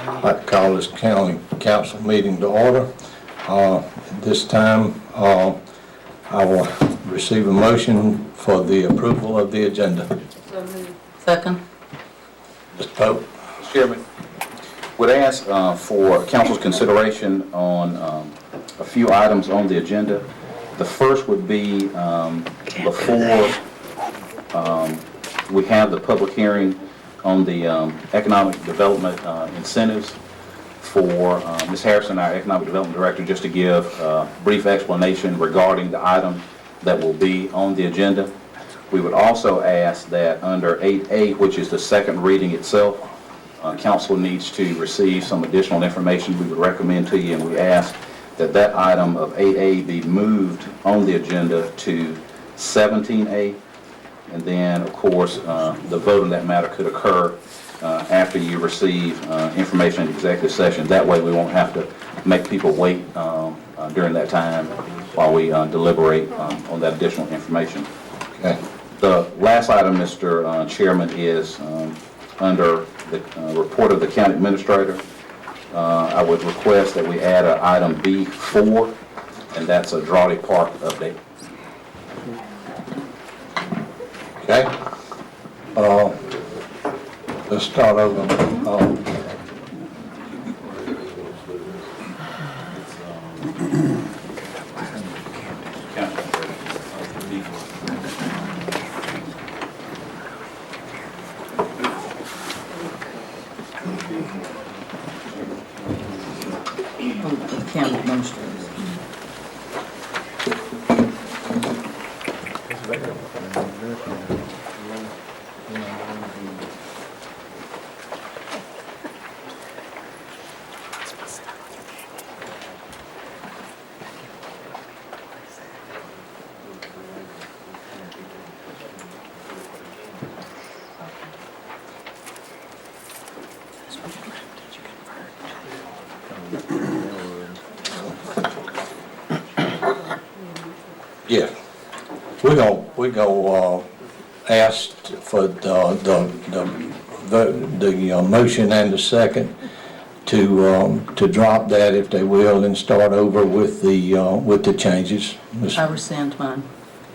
I'd like to call this county council meeting to order. At this time, I will receive a motion for the approval of the agenda. Second. Mr. Pope. Mr. Chairman, would ask for council's consideration on a few items on the agenda. The first would be before we have the public hearing on the economic development incentives for Ms. Harrison, our economic development director, just to give a brief explanation regarding the item that will be on the agenda. We would also ask that under 8A, which is the second reading itself, council needs to receive some additional information we would recommend to you, and we ask that that item of 8A be moved on the agenda to 17A. And then, of course, the vote on that matter could occur after you receive information in executive session. That way we won't have to make people wait during that time while we deliberate on that additional information. Okay. The last item, Mr. Chairman, is under the report of the county administrator. I would request that we add an item B4, and that's a Drawley Park update. Okay. Let's start over. County administrators. Yeah. We're gonna ask for the motion and the second to drop that, if they will, and start over with the changes. I rescind mine.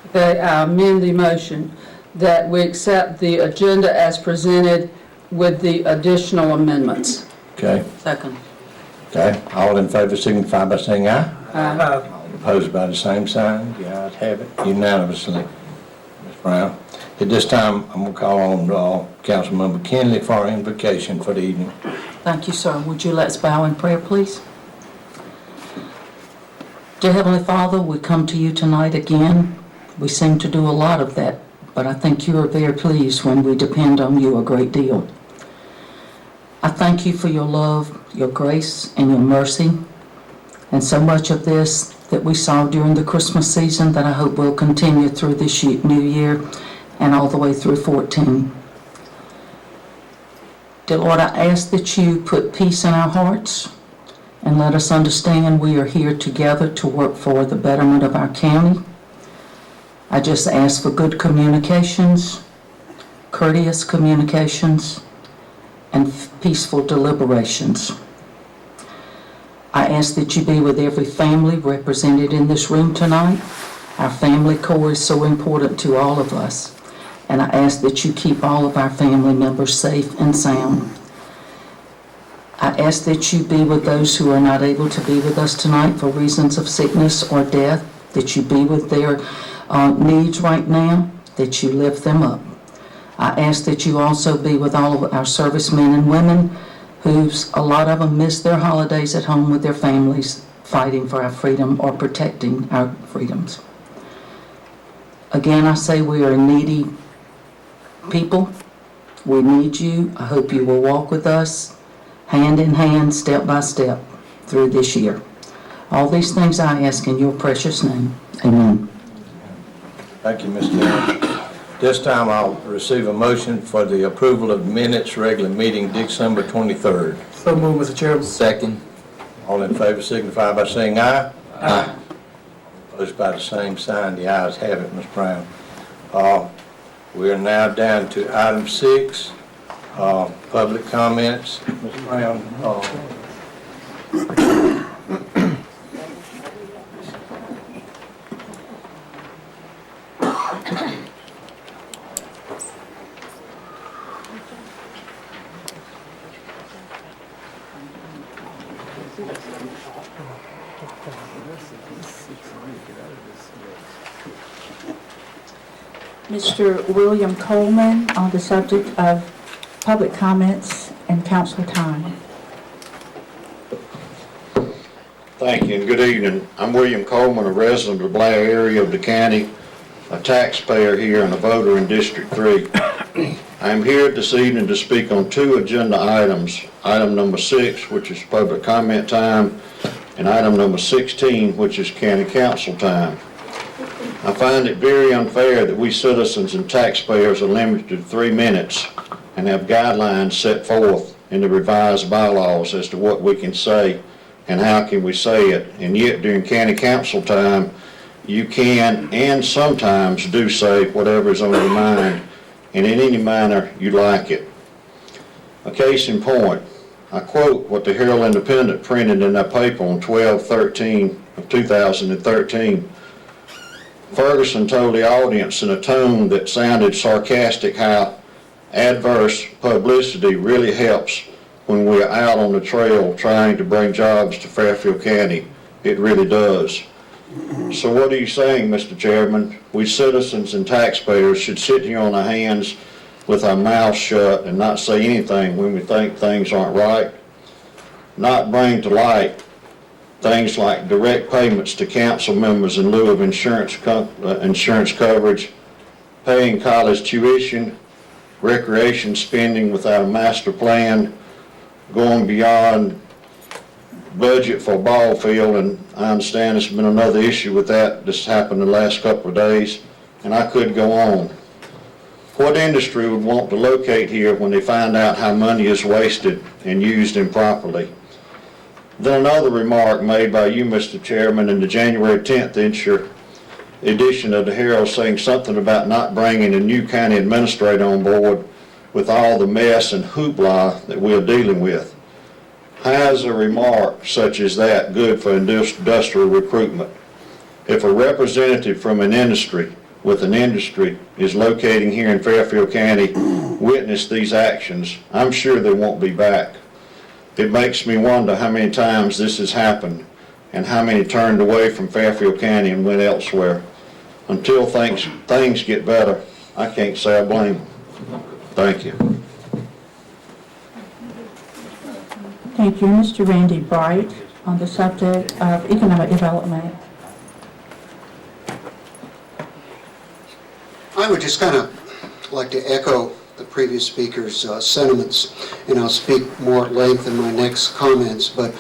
Okay, I amend the motion that we accept the agenda as presented with the additional amendments. Okay. Second. Okay. All in favor signify by saying aye. Aye. Opposed by the same sign. The ayes have it unanimously. Ms. Brown. At this time, I'm going to call on Councilmember Kenley for invocation for the evening. Thank you, sir. Would you let's bow in prayer, please? Dear Heavenly Father, we come to you tonight again. We seem to do a lot of that, but I think you are very pleased when we depend on you a great deal. I thank you for your love, your grace, and your mercy, and so much of this that we saw during the Christmas season that I hope will continue through this new year and all the way through 14. Dear Lord, I ask that you put peace in our hearts and let us understand we are here together to work for the betterment of our county. I just ask for good communications, courteous communications, and peaceful deliberations. I ask that you be with every family represented in this room tonight. Our family core is so important to all of us, and I ask that you keep all of our family members safe and sound. I ask that you be with those who are not able to be with us tonight for reasons of sickness or death, that you be with their needs right now, that you lift them up. I ask that you also be with all of our servicemen and women a lot of them miss their holidays at home with their families, fighting for our freedom or protecting our freedoms. Again, I say we are needy people. We need you. I hope you will walk with us, hand in hand, step by step, through this year. All these things I ask in your precious name. Amen. Thank you, Ms. Kenley. This time I'll receive a motion for the approval of minutes, regular meeting December 23rd. So moved, Mr. Chairman. Second. All in favor signify by saying aye. Aye. Opposed by the same sign. The ayes have it, Ms. Brown. We are now down to item 6, Public comments, Ms. Brown. Mr. William Coleman on the subject of public comments and council time. Thank you and good evening. I'm William Coleman, a resident of the Blair area of the county, a taxpayer here and a voter in District 3. I am here this evening to speak on two agenda items. Item number 6, which is public comment time, and item number 16, which is county council time. I find it very unfair that we citizens and taxpayers are limited to 3 minutes and have guidelines set forth in the revised bylaws as to what we can say and how can we say it. And yet during county council time, you can and sometimes do say whatever is on your mind and in any manner you like it. A case in point, I quote what the Herald Independent printed in their paper on 12/13 of 2013. Ferguson told the audience in a tone that sounded sarcastic how adverse publicity really helps when we're out on the trail trying to bring jobs to Fairfield County. It really does. So what are you saying, Mr. Chairman? We citizens and taxpayers should sit here on our hands with our mouths shut and not say anything when we think things aren't right? Not bring to light things like direct payments to council members in lieu of insurance coverage, paying college tuition, recreation spending without a master plan, going beyond budget for a ball field, and I understand there's been another issue with that that's happened the last couple of days, and I could go on. What industry would want to locate here when they find out how money is wasted and used improperly? Then another remark made by you, Mr. Chairman, in the January 10th edition of the Herald saying something about not bringing a new county administrator on board with all the mess and hoopla that we are dealing with. How is a remark such as that good for industrial recruitment? If a representative from an industry with an industry is locating here in Fairfield County, witness these actions, I'm sure they won't be back. It makes me wonder how many times this has happened and how many turned away from Fairfield County and went elsewhere. Until things get better, I can't say I blame them. Thank you. Thank you. Mr. Randy Bright on the subject of economic development. I would just kind of like to echo the previous speaker's sentiments, and I'll speak more at length in my next comments. But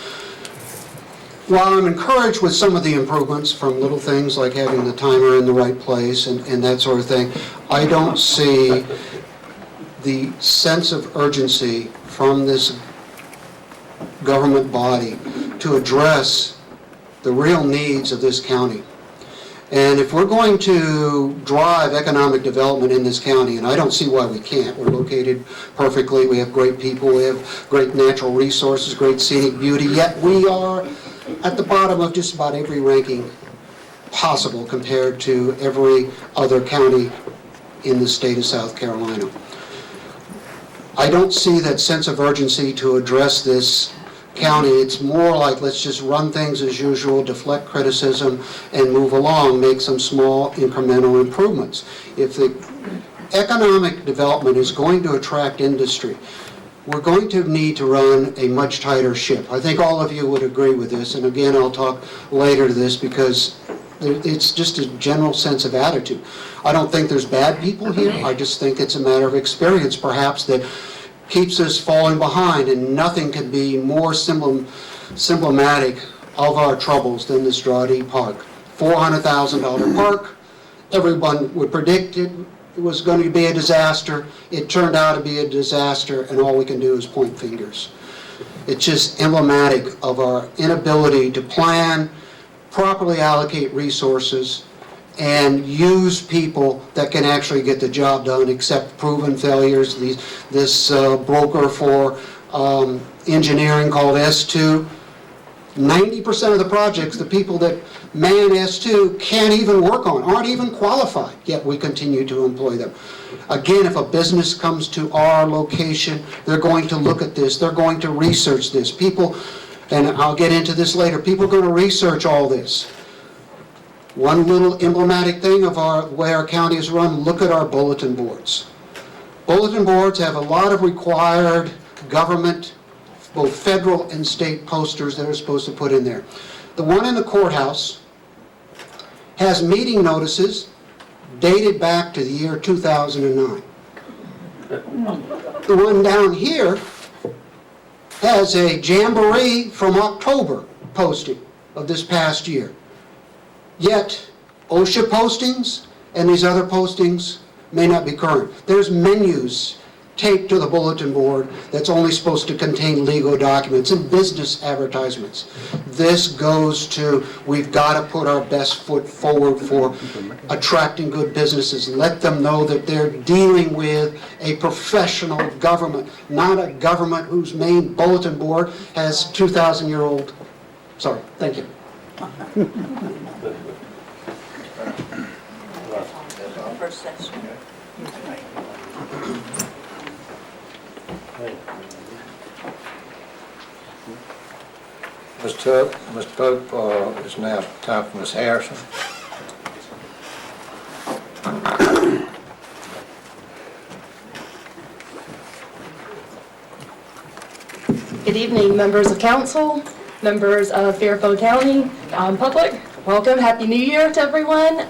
while I'm encouraged with some of the improvements from little things like having the timer in the right place and that sort of thing, I don't see the sense of urgency from this government body to address the real needs of this county. And if we're going to drive economic development in this county, and I don't see why we can't, we're located perfectly, we have great people, we have great natural resources, great scenic beauty, yet we are at the bottom of just about every ranking possible compared to every other county in the state of South Carolina. I don't see that sense of urgency to address this county. It's more like let's just run things as usual, deflect criticism, and move along, make some small incremental improvements. If the economic development is going to attract industry, we're going to need to run a much tighter ship. I think all of you would agree with this, and again, I'll talk later to this because it's just a general sense of attitude. I don't think there's bad people here. I just think it's a matter of experience, perhaps, that keeps us falling behind, and nothing could be more symptomatic of our troubles than this Drawdee Park. $400,000 park. Everyone would predict it was going to be a disaster. It turned out to be a disaster, and all we can do is point fingers. It's just emblematic of our inability to plan, properly allocate resources, and use people that can actually get the job done, accept proven failures. This broker for engineering called S2, 90% of the projects, the people that man S2 can't even work on, aren't even qualified, yet we continue to employ them. Again, if a business comes to our location, they're going to look at this, they're going to research this. People, and I'll get into this later, people are going to research all this. One little emblematic thing of the way our county is run, look at our bulletin boards. Bulletin boards have a lot of required government, both federal and state posters that are supposed to put in there. The one in the courthouse has meeting notices dated back to the year 2009. The one down here has a jamboree from October posting of this past year. Yet, OSHA postings and these other postings may not be current. There's menus taped to the bulletin board that's only supposed to contain legal documents and business advertisements. This goes to, we've got to put our best foot forward for attracting good businesses. Let them know that they're dealing with a professional government, not a government whose main bulletin board has 2,000-year-old. Sorry, thank you. Mr. Pope, it's now time for Ms. Harrison. Good evening, members of council, members of Fairfield County, public. Welcome, Happy New Year to everyone.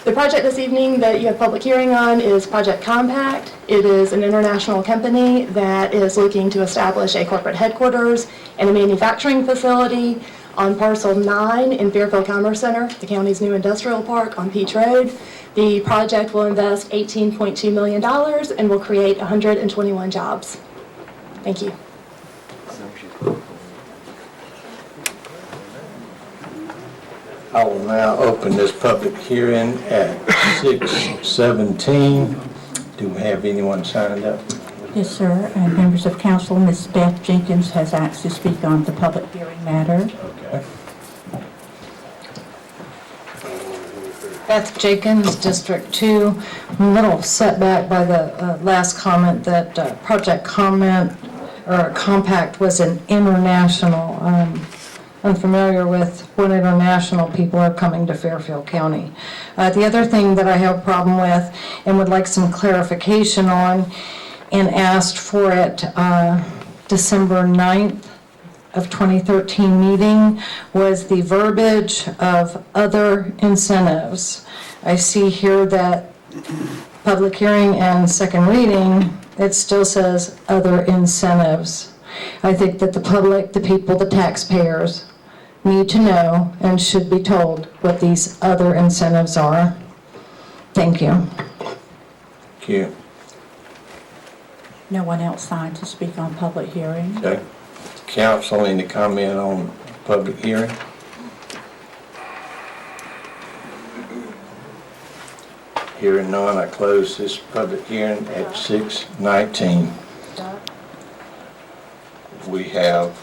The project this evening that you have public hearing on is Project Compact. It is an international company that is looking to establish a corporate headquarters and a manufacturing facility on Parcel 9 in Fairfield Commerce Center, the county's new industrial park on Peach Road. The project will invest $18.2 million and will create 121 jobs. Thank you. I will now open this public hearing at 6:17. Do we have anyone signed up? Yes, sir. And members of council, Ms. Beth Jenkins has asked to speak on the public hearing matter. Okay. Beth Jenkins, District 2. I'm a little set back by the last comment that Project Compact was an international. I'm familiar with when international people are coming to Fairfield County. The other thing that I have a problem with and would like some clarification on, and asked for it December 9th of 2013 meeting, was the verbiage of other incentives. I see here that public hearing and second reading, it still says other incentives. I think that the public, the people, the taxpayers need to know and should be told what these other incentives are. Thank you. Thank you. No one else signed to speak on public hearing. Okay. Council, any comment on public hearing? Hearing none, I close this public hearing at 6:19. We have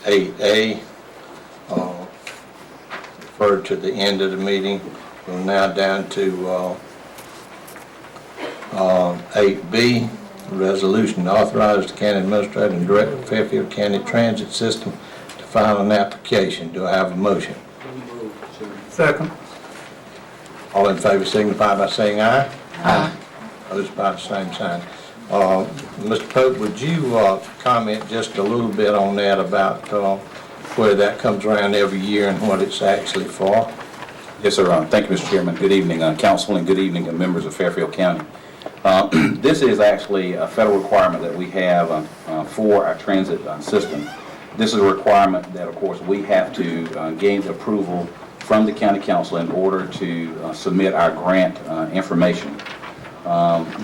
8A, referred to the end of the meeting. We're now down to 8B, resolution to authorize the county administrator and director of Fairfield County Transit System to file an application. Do I have a motion? Second. All in favor signify by saying aye. Aye. Opposed by the same sign. Mr. Pope, would you comment just a little bit on that about where that comes around every year and what it's actually for? Yes, sir. Thank you, Mr. Chairman. Good evening, council, and good evening, members of Fairfield County. This is actually a federal requirement that we have for our transit system. This is a requirement that, of course, we have to gain approval from the county council in order to submit our grant information.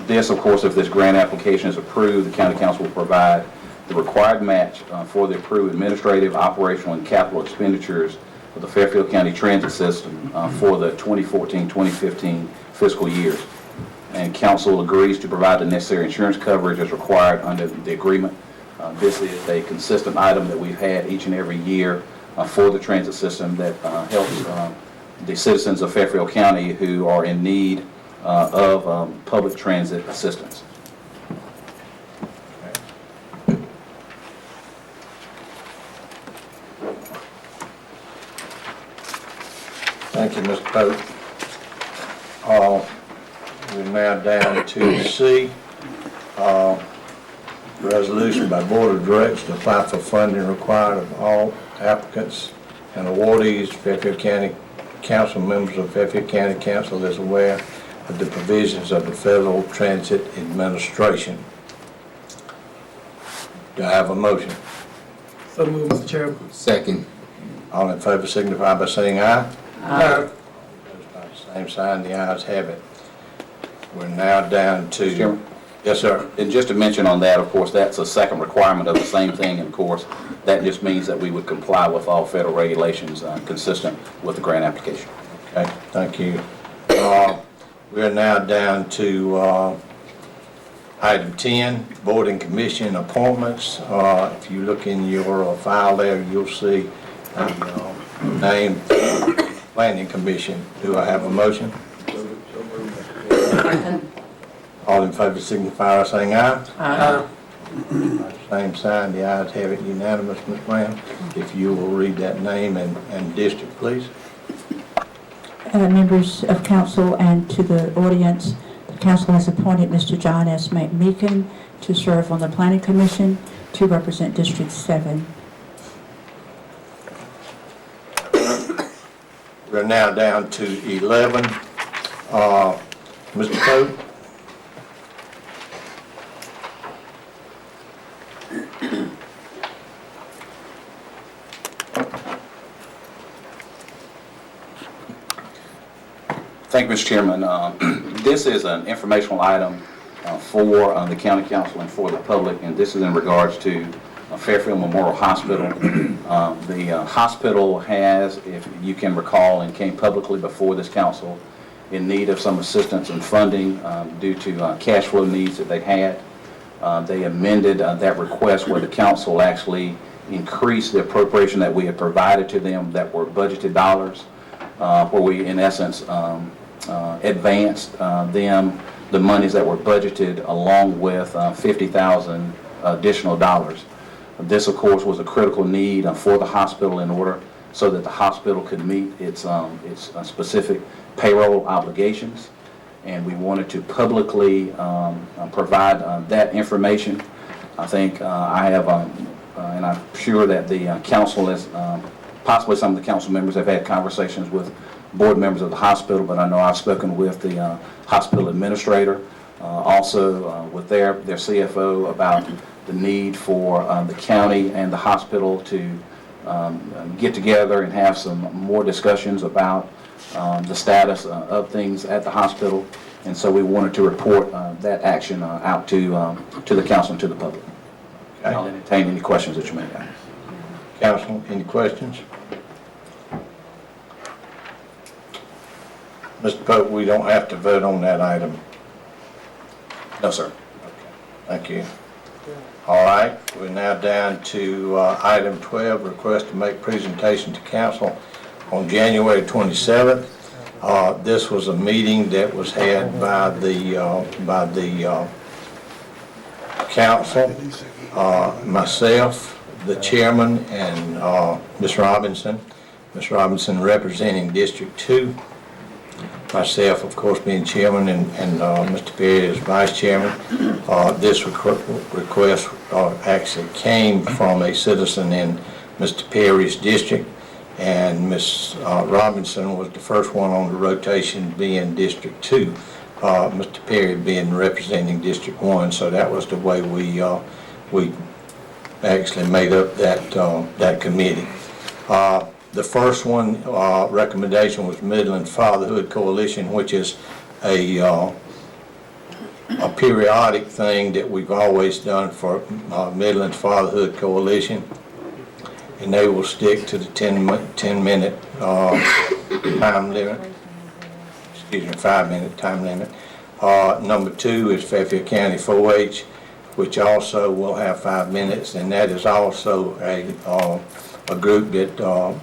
This, of course, if this grant application is approved, the county council will provide the required match for the approved administrative, operational, and capital expenditures of the Fairfield County Transit System for the 2014-2015 fiscal years. And council agrees to provide the necessary insurance coverage as required under the agreement. This is a consistent item that we've had each and every year for the transit system that helps the citizens of Fairfield County who are in need of public transit assistance. Thank you, Mr. Pope. We're now down to C, resolution by Board of Directors to apply for funding required of all applicants and awardees. Fairfield County Council, members of Fairfield County Council is aware of the provisions of the Federal Transit Administration. Do I have a motion? So moved, Mr. Chairman. Second. All in favor signify by saying aye. Aye. Opposed by the same sign, the ayes have it. We're now down to... Mr. Chairman? Yes, sir. And just to mention on that, of course, that's a second requirement of the same thing, and of course, that just means that we would comply with all federal regulations consistent with the grant application. Okay, thank you. We're now down to item 10, Board and Commission appointments. If you look in your file there, you'll see a name, Planning Commission. Do I have a motion? All in favor signify by saying aye. Aye. Same sign, the ayes have it unanimous, Ms. Brown. If you will read that name and district, please. Members of council and to the audience, the council has appointed Mr. John S. McMeekin to serve on the Planning Commission to represent District 7. We're now down to 11. Mr. Pope? Thank you, Mr. Chairman. This is an informational item for the County Council and for the public, and this is in regards to Fairfield Memorial Hospital. The hospital has, if you can recall, and came publicly before this council in need of some assistance and funding due to cash flow needs that they had. They amended that request where the council actually increased the appropriation that we had provided to them that were budgeted dollars, where we, in essence, advanced them the monies that were budgeted along with $50,000 additional dollars. This, of course, was a critical need for the hospital in order so that the hospital could meet its specific payroll obligations. And we wanted to publicly provide that information. I think I have, and I'm sure that the council has, possibly some of the council members have had conversations with board members of the hospital, but I know I've spoken with the hospital administrator, also with their CFO about the need for the county and the hospital to get together and have some more discussions about the status of things at the hospital. And so we wanted to report that action out to the council and to the public. Okay. I'll entertain any questions that you may have. Council, any questions? Mr. Pope, we don't have to vote on that item. No, sir. Okay, thank you. All right, we're now down to item 12, request to make presentation to council on January 27th. This was a meeting that was had by the council, myself, the chairman, and Ms. Robinson. Ms. Robinson representing District 2. Myself, of course, being chairman, and Mr. Perry as vice chairman. This request actually came from a citizen in Mr. Perry's district, and Ms. Robinson was the first one on the rotation being District 2, Mr. Perry being representing District 1, so that was the way we actually made up that committee. The first one recommendation was Midland Fatherhood Coalition, which is a periodic thing that we've always done for Midland Fatherhood Coalition. and they will stick to the 10-minute time limit. Excuse me, 5-minute time limit. Number 2 is Fairfield County 4-H, which also will have 5 minutes, and that is also a group that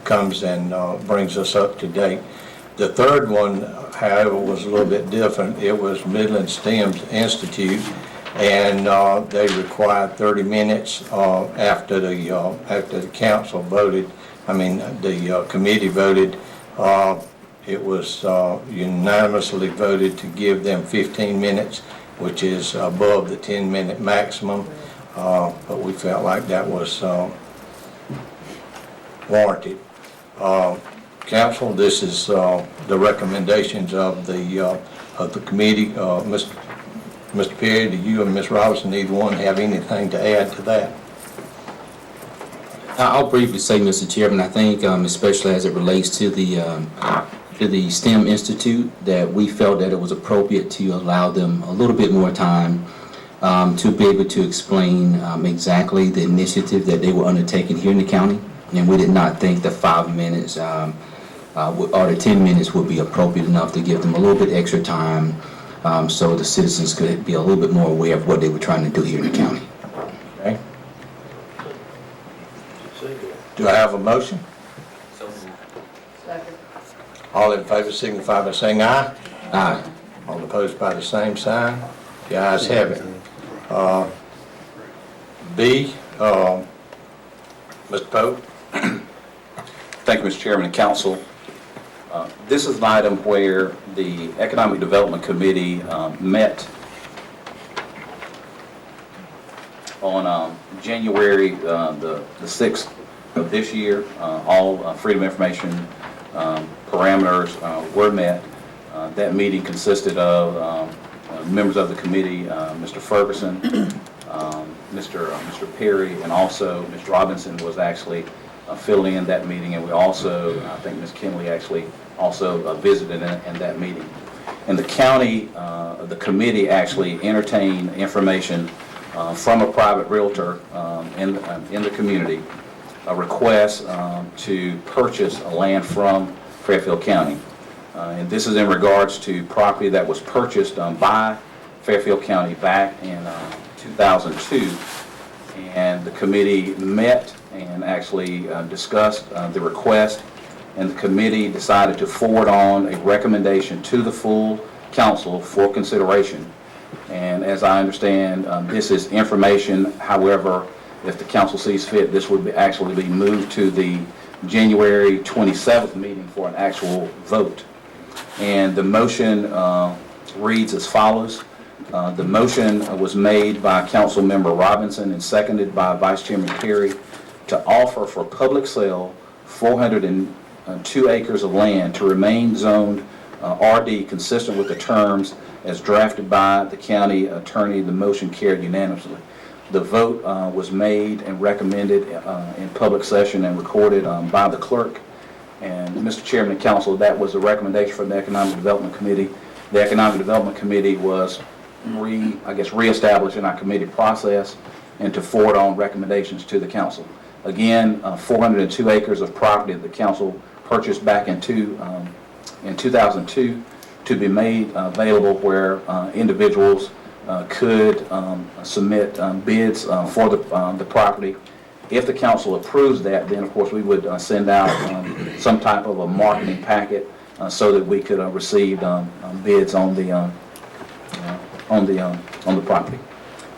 comes and brings us up to date. The third one, however, was a little bit different. It was Midland STEM Institute, and they required 30 minutes after the council voted. The committee voted. It was unanimously voted to give them 15 minutes, which is above the 10-minute maximum. But we felt like that was warranted. Council, this is the recommendations of the committee. Mr. Perry, do you and Ms. Robinson, either one, have anything to add to that? I'll briefly say, Mr. Chairman, I think especially as it relates to the STEM Institute, that we felt that it was appropriate to allow them a little bit more time to be able to explain exactly the initiative that they were undertaking here in the county. And we did not think the 5 minutes or the 10 minutes would be appropriate enough to give them a little bit extra time so the citizens could be a little bit more aware of what they were trying to do here in the county. Okay. Do I have a motion? Second. All in favor signify by saying aye. Aye. All opposed by the same sign. The ayes have it. B, Mr. Pope. Thank you, Mr. Chairman and Council. This is an item where the Economic Development Committee met on January the 6th of this year. All freedom of information parameters were met. That meeting consisted of members of the committee, Mr. Ferguson, Mr. Perry, and also Ms. Robinson was actually filling in that meeting, and we also, I think Ms. Kinley actually also visited in that meeting. And the county, the committee actually entertained information from a private realtor in the community, a request to purchase a land from Fairfield County. And this is in regards to property that was purchased by Fairfield County back in 2002. And the committee met and actually discussed the request, and the committee decided to forward on a recommendation to the full council for consideration. And as I understand, this is information. However, if the council sees fit, this would actually be moved to the January 27th meeting for an actual vote. And the motion reads as follows. The motion was made by Council Member Robinson and seconded by Vice Chairman Perry to offer for public sale 402 acres of land to remain zoned RD consistent with the terms as drafted by the county attorney. The motion carried unanimously. The vote was made and recommended in public session and recorded by the clerk. And Mr. Chairman and Council, that was a recommendation from the Economic Development Committee. The Economic Development Committee was reestablished in our committee process and to forward on recommendations to the council. Again, 402 acres of property that the council purchased back in 2002 to be made available where individuals could submit bids for the property. If the council approves that, then of course we would send out some type of a marketing packet so that we could receive bids on the property.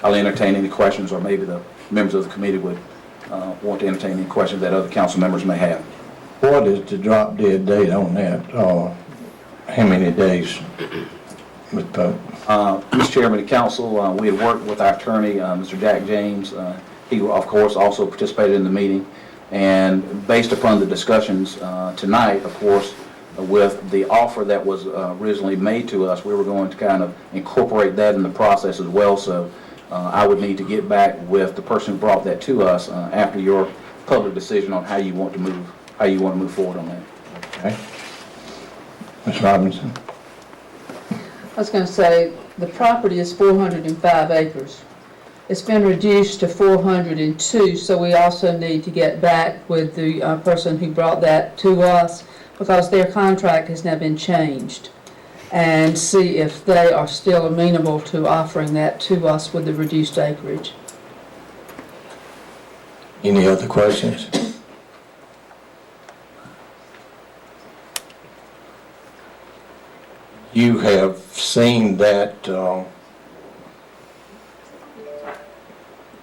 I'll entertain any questions, or maybe the members of the committee would want to entertain any questions that other council members may have. What is the drop dead date on that? How many days, Mr. Pope? Mr. Chairman and Council, we had worked with our attorney, Mr. Jack James. He, of course, also participated in the meeting. And based upon the discussions tonight, of course, with the offer that was originally made to us, we were going to kind of incorporate that in the process as well. So I would need to get back with the person who brought that to us after your public decision on how you want to move forward on that. Okay. Ms. Robinson? I was going to say, the property is 405 acres. It's been reduced to 402, so we also need to get back with the person who brought that to us, because their contract has now been changed, and see if they are still amenable to offering that to us with the reduced acreage. Any other questions? You have seen that,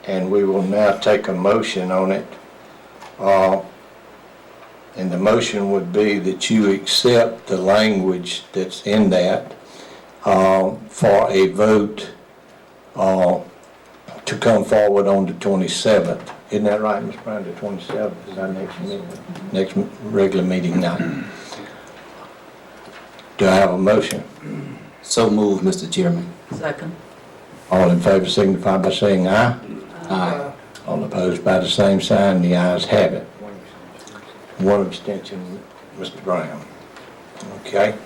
and we will now take a motion on it. And the motion would be that you accept the language that's in that for a vote to come forward on the 27th. Isn't that right, Ms. Brown? The 27th is our next meeting, next regular meeting night. Do I have a motion? So moved, Mr. Chairman. Second. All in favor signify by saying aye. Aye. All opposed by the same sign, the ayes have it. One abstention, Mr. Brown. Okay.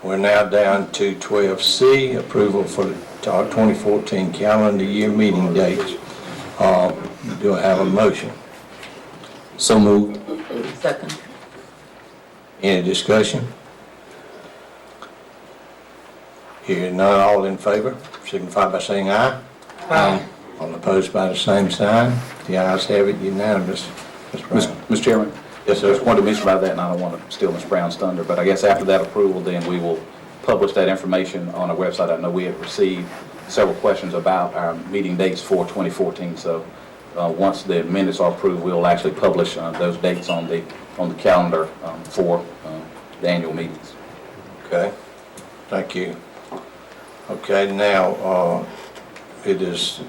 We're now down to 12C, approval for the 2014 calendar year meeting dates. Do I have a motion? So moved. Second. Any discussion? Hearing none, all in favor, signify by saying aye. Aye. All opposed by the same sign, the ayes have it, unanimous. Mr. Brown. Mr. Chairman? Yes, I just sir. wanted to mention about that, and I don't want to steal Ms. Brown's thunder, but I guess after that approval, then we will publish that information on our website. I know we have received several questions about our meeting dates for 2014, so once the minutes are approved, we will actually publish those dates on the calendar for the annual meetings. Okay, thank you. Okay, now, it is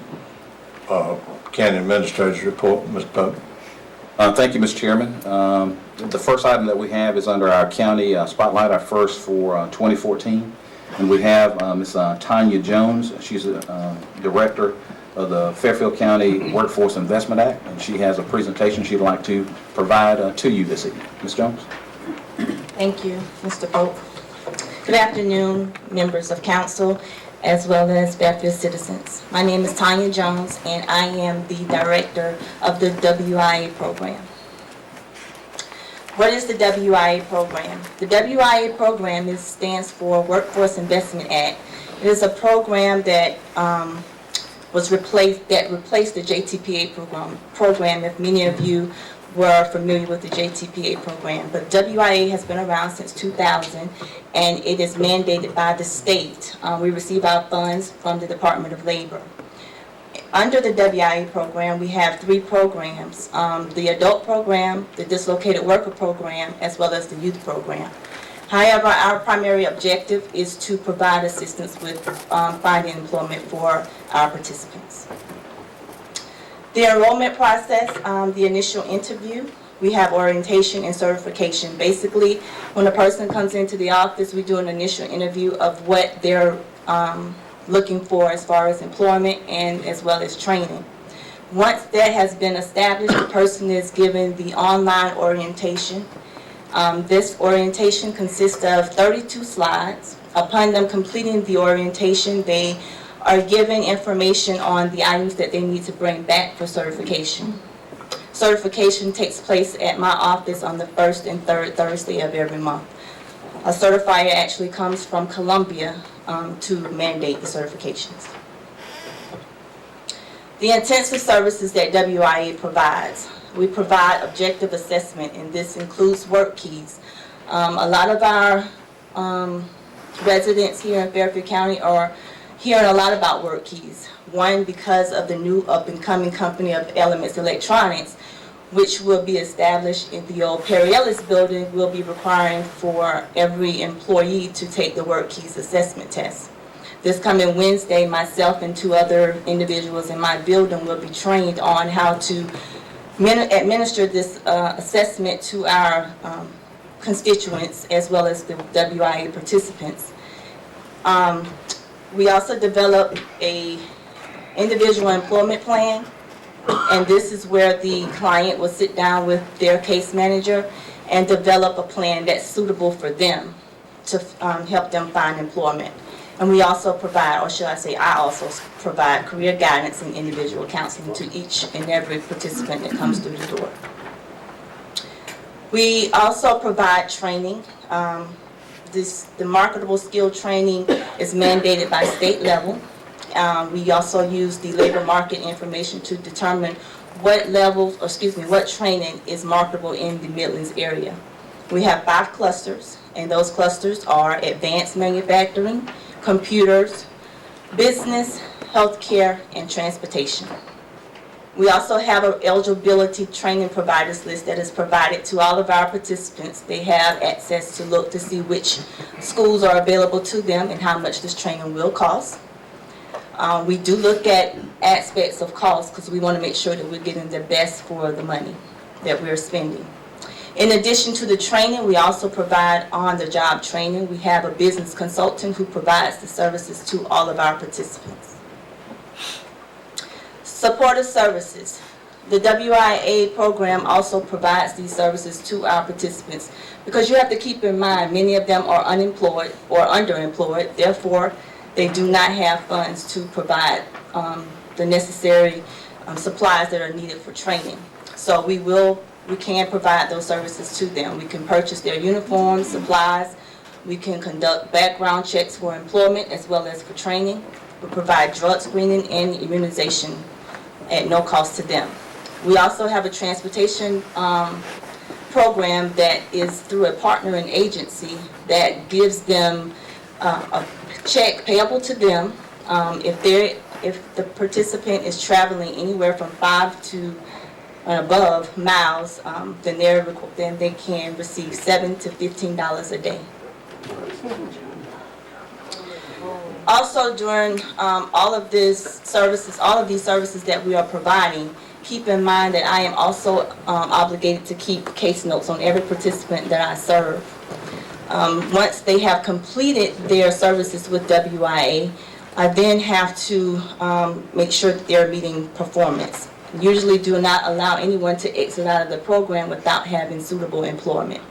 County Administrator's report, Ms. Pope. Thank you, Mr. Chairman. The first item that we have is under our county spotlight, our first for 2014. And we have Ms. Tanya Jones. She's a director of the Fairfield County Workforce Investment Act, and she has a presentation she'd like to provide to you this evening. Ms. Jones? Thank you, Mr. Pope. Good afternoon, members of council, as well as Fairfield citizens. My name is Tanya Jones, and I am the director of the WIA program. What is the WIA program? The WIA program stands for Workforce Investment Act. It is a program that replaced the JTPA program. If many of you were familiar with the JTPA program, but WIA has been around since 2000, and it is mandated by the state. We receive our funds from the Department of Labor. Under the WIA program, we have 3 programs, the adult program, the dislocated worker program, as well as the youth program. However, our primary objective is to provide assistance with finding employment for our participants. The enrollment process, the initial interview, we have orientation and certification. Basically, when a person comes into the office, we do an initial interview of what they're looking for as far as employment and as well as training. Once that has been established, the person is given the online orientation. This orientation consists of 32 slides. Upon them completing the orientation, they are given information on the items that they need to bring back for certification. Certification takes place at my office on the 1st and 3rd Thursday of every month. A certifier actually comes from Columbia to mandate the certifications. The intensive services that WIA provides. We provide objective assessment, and this includes work keys. A lot of our residents here in Fairfield County are hearing a lot about work keys. One, because of the new up-and-coming company of Elements Electronics, which will be established in the old Perry Ellis building, will be requiring for every employee to take the work keys assessment test. This coming Wednesday, myself and 2 other individuals in my building will be trained on how to administer this assessment to our constituents as well as the WIA participants. We also developed a individual employment plan, and this is where the client will sit down with their case manager and develop a plan that's suitable for them to help them find employment. And we also provide, or should I say, I also provide career guidance and individual counseling to each and every participant that comes through the door. We also provide training. The marketable skill training is mandated by state level. We also use the labor market information to determine what training is marketable in the Midlands area. We have 5 clusters, and those clusters are advanced manufacturing, computers, business, healthcare, and transportation. We also have an eligibility training providers list that is provided to all of our participants. They have access to look to see which schools are available to them and how much this training will cost. We do look at aspects of cost because we want to make sure that we're getting the best for the money that we're spending. In addition to the training, we also provide on-the-job training. We have a business consultant who provides the services to all of our participants. Supportive services. The WIA program also provides these services to our participants because you have to keep in mind many of them are unemployed or underemployed. Therefore, they do not have funds to provide the necessary supplies that are needed for training. So we can provide those services to them. We can purchase their uniforms, supplies. We can conduct background checks for employment as well as for training. We provide drug screening and immunization at no cost to them. We also have a transportation program that is through a partnering agency that gives them a check payable to them if the participant is traveling anywhere from 5 to above miles, then they can receive $7 to $15 a day. Also, during all of these services that we are providing, keep in mind that I am also obligated to keep case notes on every participant that I serve. Once they have completed their services with WIA, I then have to make sure that they're meeting performance. Usually do not allow anyone to exit out of the program without having suitable employment.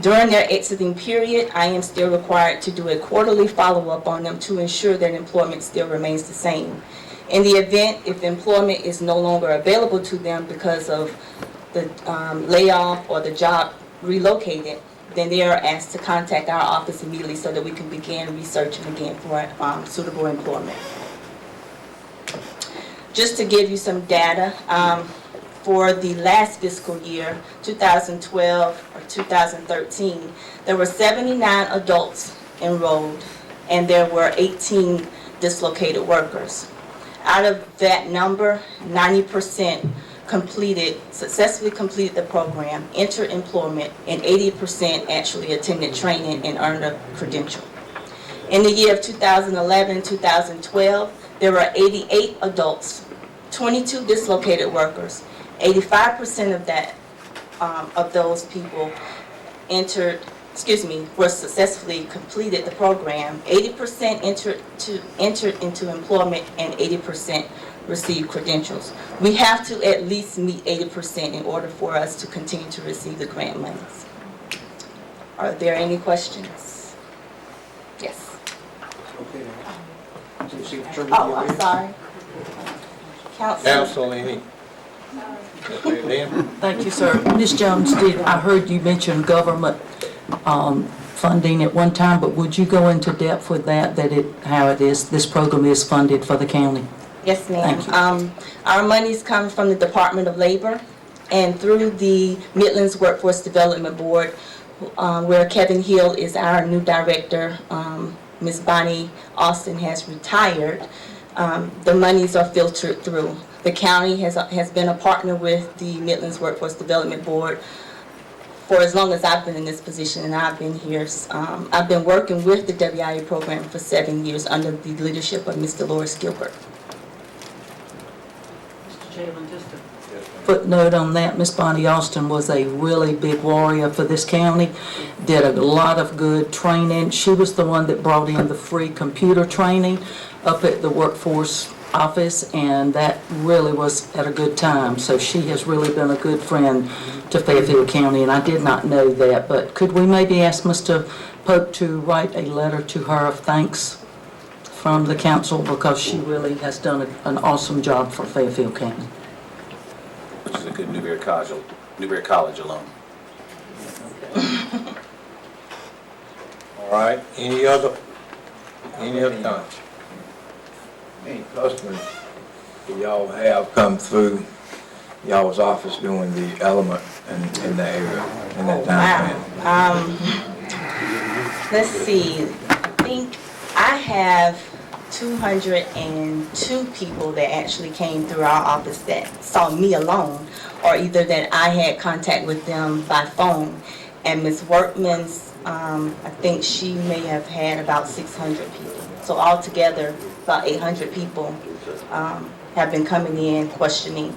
During their exiting period, I am still required to do a quarterly follow-up on them to ensure that employment still remains the same. In the event if employment is no longer available to them because of the layoff or the job relocated, then they are asked to contact our office immediately so that we can begin researching again for suitable employment. Just to give you some data, for the last fiscal year, 2012 or 2013, there were 79 adults enrolled and there were 18 dislocated workers. Out of that number, 90% successfully completed the program, entered employment, and 80% actually attended training and earned a credential. In the year of 2011-2012, there were 88 adults, 22 dislocated workers. 85% of those people were successfully completed the program. 80% entered into employment and 80% received credentials. We have to at least meet 80% in order for us to continue to receive the grant monies. Are there any questions? Yes. Oh, I'm sorry. Council, any? Thank you, sir. Ms. Jones, I heard you mention government funding at one time, but would you go into depth with how this program is funded for the county? Yes, ma'am. Thank you. Our monies come from the Department of Labor and through the Midlands Workforce Development Board, where Kevin Hill is our new director. Ms. Bonnie Austin has retired. The monies are filtered through. The county has been a partner with the Midlands Workforce Development Board for as long as I've been in this position, and I've been here. I've been working with the WIA program for 7 years under the leadership of Mr. Loris Gilbert. Mr. Chairman, just a footnote on that, Ms. Bonnie Austin was a really big warrior for this county, did a lot of good training. She was the one that brought in the free computer training up at the workforce office, and that really was at a good time. So she has really been a good friend to Fairfield County, and I did not know that. But could we maybe ask Mr. Pope to write a letter to her of thanks from the council because she really has done an awesome job for Fairfield County. Which is a good Newberry College alum. All right, any other comments? Any customers that y'all have come through y'all's office doing the element in that area, in that time frame? Wow. Let's see, I think I have 202 people that actually came through our office that saw me alone, or either that I had contact with them by phone. And Ms. Workman's, I think she may have had about 600 people. So altogether, about 800 people have been coming in questioning.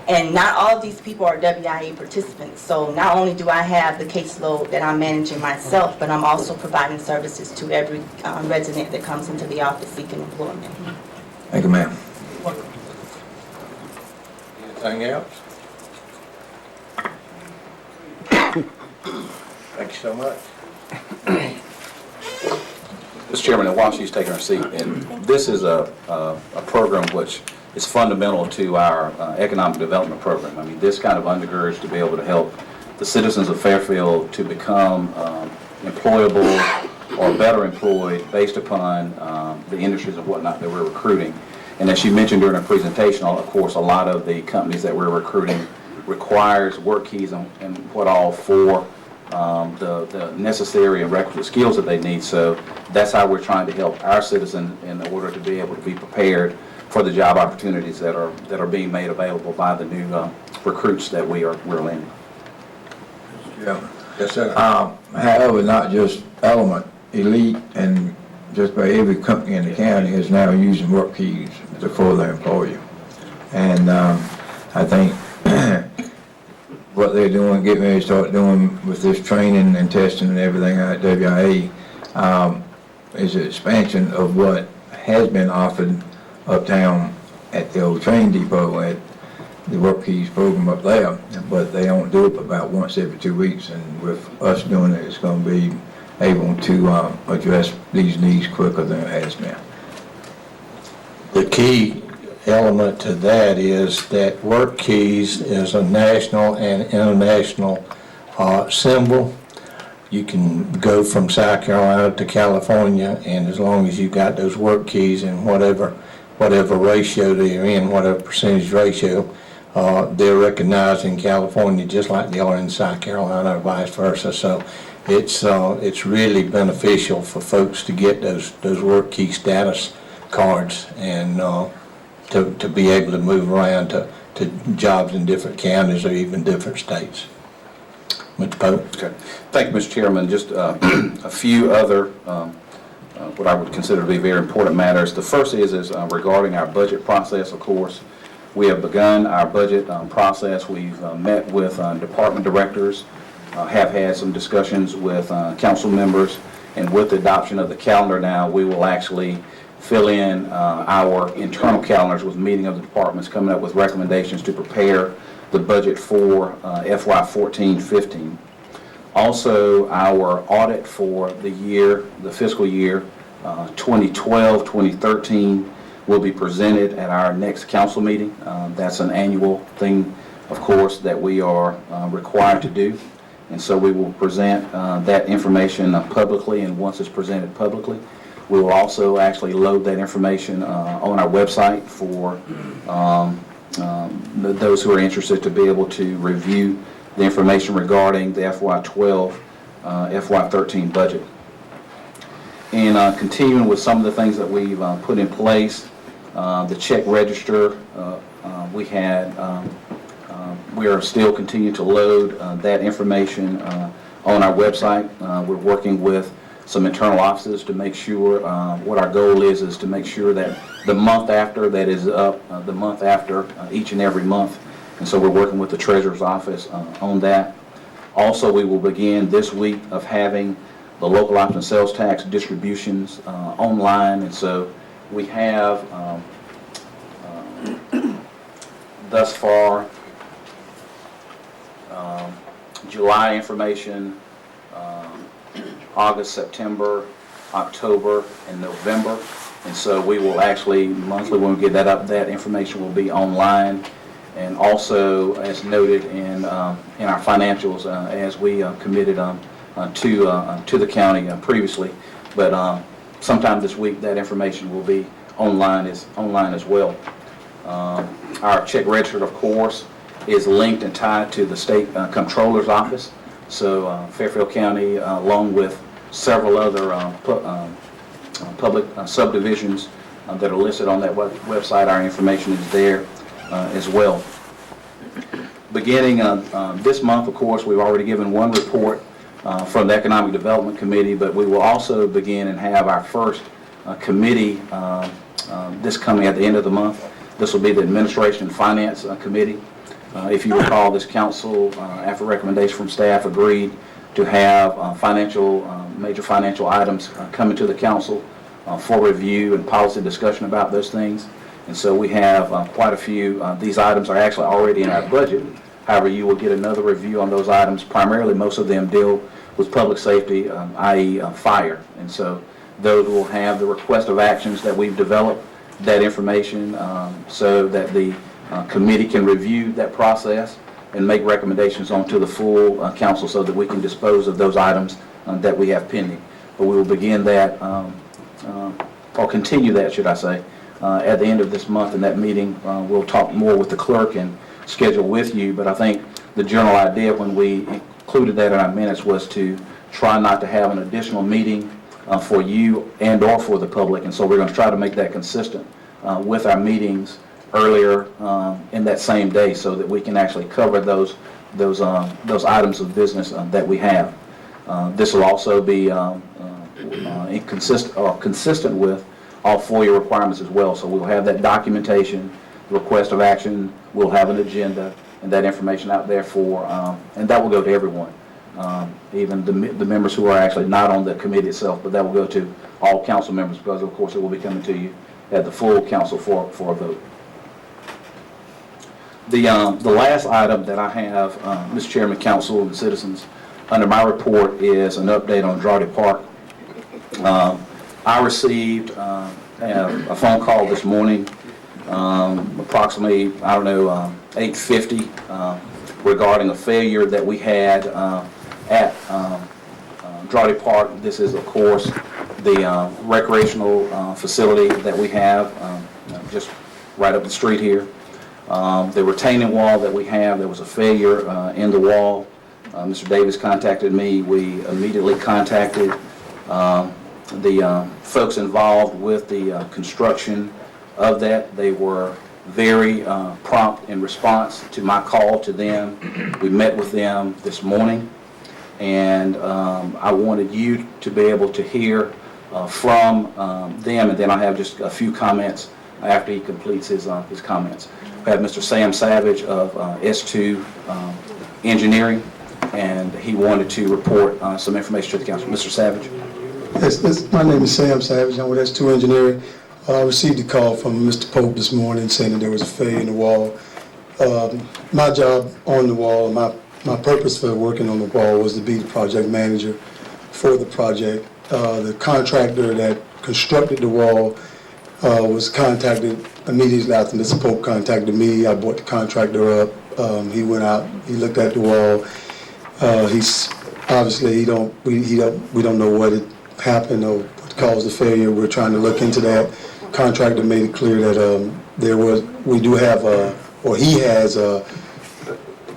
And not all of these people are WIA participants. So not only do I have the caseload that I'm managing myself, but I'm also providing services to every resident that comes into the office seeking employment. Thank you, ma'am. Anything else? Thank you so much. Mr. Chairman, and while she's taking her seat, and this is a program which is fundamental to our economic development program. I mean, this kind of undergirds to be able to help the citizens of Fairfield to become employable or better employed based upon the industries and whatnot that we're recruiting. And as she mentioned during her presentation, of course, a lot of the companies that we're recruiting requires work keys and what all for the necessary and requisite skills that they need. So that's how we're trying to help our citizens in order to be able to be prepared for the job opportunities that are being made available by the new recruits that we're landing. Yeah. Yes, sir. However, not just Element, Elite, and just about every company in the county is now using work keys for their employer. And I think what they're doing, getting ready to start doing with this training and testing and everything at WIA is an expansion of what has been offered uptown at the old train depot at the work keys program up there, but they don't do it about once every 2 weeks, and with us doing it, it's going to be able to address these needs quicker than it has been. The key element to that is that work keys is a national and international symbol. You can go from South Carolina to California, and as long as you've got those work keys in whatever ratio they're in, whatever percentage ratio, they're recognized in California just like they are in South Carolina or vice versa. So it's really beneficial for folks to get those work key status cards and to be able to move around to jobs in different counties or even different states. Mr. Pope? Okay. Thank you, Mr. Chairman. Just a few other what I would consider to be very important matters. The first is regarding our budget process, of course. We have begun our budget process. We've met with department directors, have had some discussions with council members, and with the adoption of the calendar now, we will actually fill in our internal calendars with meeting of the departments, coming up with recommendations to prepare the budget for FY14-15. Also, our audit for the fiscal year 2012-2013 will be presented at our next council meeting. That's an annual thing, of course, that we are required to do. And so we will present that information publicly, and once it's presented publicly, we will also actually load that information on our website for those who are interested to be able to review the information regarding the FY12, FY13 budget. And continuing with some of the things that we've put in place, the check register, we are still continuing to load that information on our website. We're working with some internal offices to make sure, what our goal is to make sure that the month after that is up, the month after each and every month. And so we're working with the treasurer's office on that. Also, we will begin this week of having the local option sales tax distributions online. And so we have thus far July information, August, September, October, and November. And so we will actually, monthly, when we get that up, that information will be online. And also, as noted in our financials, as we committed to the county previously. But sometime this week, that information will be online as well. Our check register, of course, is linked and tied to the state comptroller's office. So Fairfield County, along with several other public subdivisions that are listed on that website, our information is there as well. Beginning this month, of course, we've already given one report from the Economic Development Committee, but we will also begin and have our first committee this coming at the end of the month. This will be the Administration and Finance Committee. If you recall, this council, after recommendation from staff, agreed to have major financial items coming to the council for review and policy discussion about those things. And so we have quite a few. These items are actually already in our budget. However, you will get another review on those items. Primarily, most of them deal with public safety, i.e. fire. And so those will have the request of actions that we've developed, that information, so that the committee can review that process and make recommendations onto the full council so that we can dispose of those items that we have pending. But we will begin that, or continue that, should I say, at the end of this month. In that meeting, we'll talk more with the clerk and schedule with you. But I think the general idea when we included that in our minutes was to try not to have an additional meeting for you and or for the public. And so we're going to try to make that consistent with our meetings earlier in that same day, so that we can actually cover those items of business that we have. This will also be consistent with all FOIA requirements as well. So we'll have that documentation, the request of action, we'll have an agenda, and that information out there for, and that will go to everyone, even the members who are actually not on the committee itself, but that will go to all council members, because of course it will be coming to you at the full council for a vote. The last item that I have, Mr. Chairman, council, and citizens, under my report is an update on Drawdy Park. I received a phone call this morning, approximately, 8:50, regarding a failure that we had at Drawdy Park. This is, of course, the recreational facility that we have just right up the street here. The retaining wall that we have, there was a failure in the wall. Mr. Davis contacted me. We immediately contacted the folks involved with the construction of that. They were very prompt in response to my call to them. We met with them this morning, and I wanted you to be able to hear from them, and then I have just a few comments after he completes his comments. We have Mr. Sam Savage of S2 Engineering, and he wanted to report some information to the council. Mr. Savage. Yes, my name is Sam Savage. I'm with S2 Engineering. I received a call from Mr. Pope this morning saying that there was a failure in the wall. My job on the wall, my purpose for working on the wall was to be the project manager for the project. The contractor that constructed the wall was contacted immediately after Mr. Pope contacted me. I brought the contractor up. He went out. He looked at the wall. He's obviously we don't know what had happened or what caused the failure. We're trying to look into that. Contractor made it clear that he has a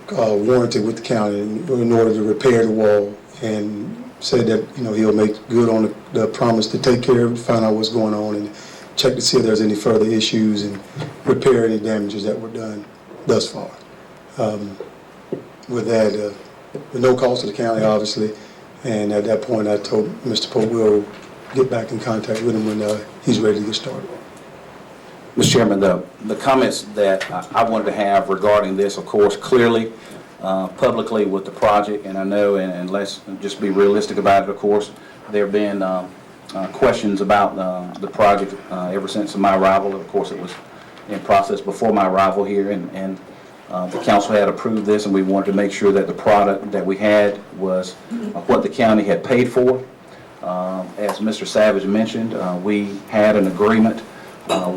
warranty with the county in order to repair the wall, and said that he'll make good on the promise to take care of it, find out what's going on, and check to see if there's any further issues and repair any damages that were done thus far. With that, with no cost to the county, obviously, and at that point I told Mr. Pope we'll get back in contact with him when he's ready to get started. Mr. Chairman, the comments that I wanted to have regarding this, of course, clearly, publicly with the project, and I know, and let's just be realistic about it, of course, there have been questions about the project ever since my arrival. Of course, it was in process before my arrival here, and the council had approved this, and we wanted to make sure that the product that we had was what the county had paid for. As Mr. Savage mentioned, we had an agreement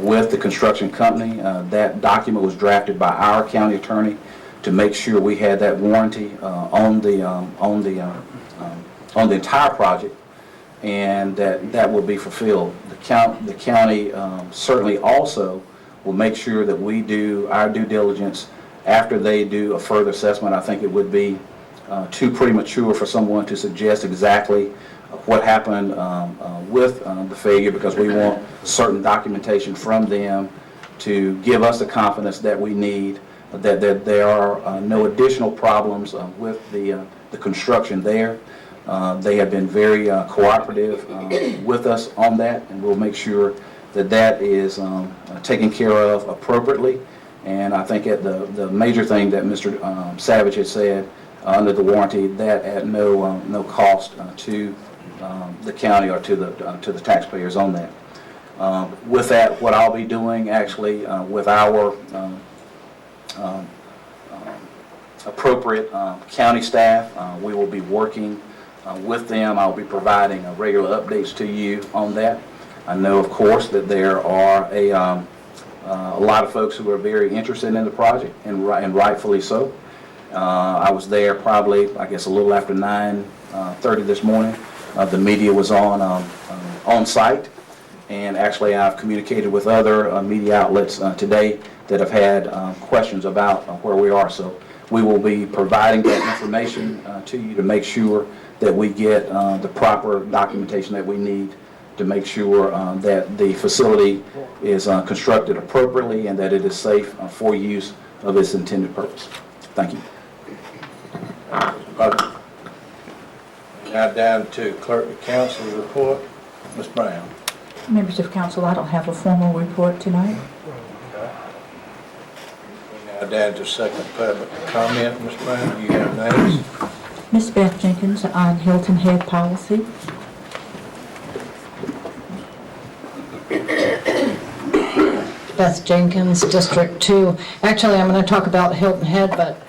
with the construction company. That document was drafted by our county attorney to make sure we had that warranty on the entire project, and that will be fulfilled. The county certainly also will make sure that we do our due diligence after they do a further assessment. I think it would be too premature for someone to suggest exactly what happened with the failure, because we want certain documentation from them to give us the confidence that we need, that there are no additional problems with the construction there. They have been very cooperative with us on that, and we'll make sure that that is taken care of appropriately. And I think the major thing that Mr. Savage had said, under the warranty, that at no cost to the county or to the taxpayers on that. With that, what I'll be doing actually with our appropriate county staff, we will be working with them. I'll be providing regular updates to you on that. I know, of course, that there are a lot of folks who are very interested in the project, and rightfully so. I was there probably, I guess, a little after 9:30 this morning. The media was on site, and actually I've communicated with other media outlets today that have had questions about where we are. So we will be providing that information to you to make sure that we get the proper documentation that we need to make sure that the facility is constructed appropriately and that it is safe for use of its intended purpose. Thank you. Now down to clerk of council report. Ms. Brown. Members of council, I don't have a formal report tonight. Now down to second public comment. Ms. Brown, you have names? Ms. Beth Jenkins on Hilton Head policy. Beth Jenkins, District 2. Actually, I'm going to talk about Hilton Head, but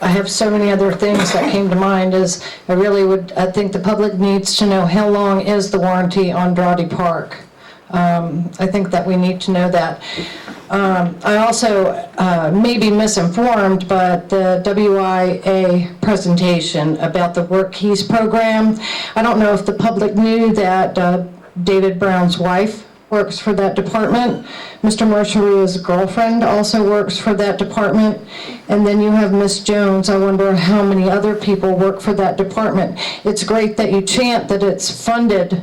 I have so many other things that came to mind. Is I think the public needs to know how long is the warranty on Drawdy Park. I think that we need to know that. I also may be misinformed, but the WIA presentation about the Work Keys program, I don't know if the public knew that David Brown's wife works for that department. Mr. Merceria's girlfriend also works for that department. And then you have Miss Jones. I wonder how many other people work for that department. It's great that you chant that it's funded,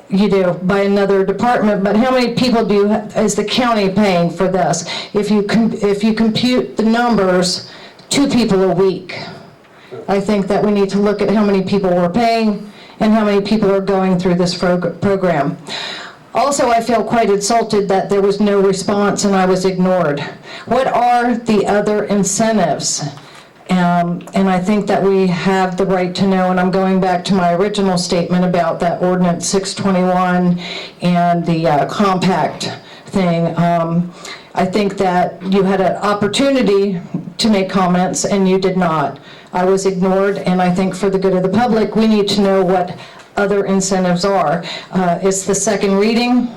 by another department, but how many people is the county paying for this? If you compute the numbers, 2 people a week. I think that we need to look at how many people we're paying and how many people are going through this program. Also, I feel quite insulted that there was no response and I was ignored. What are the other incentives? And I think that we have the right to know, and I'm going back to my original statement about that Ordinance 621 and the compact thing. I think that you had an opportunity to make comments and you did not. I was ignored, and I think for the good of the public, we need to know what other incentives are. It's the second reading.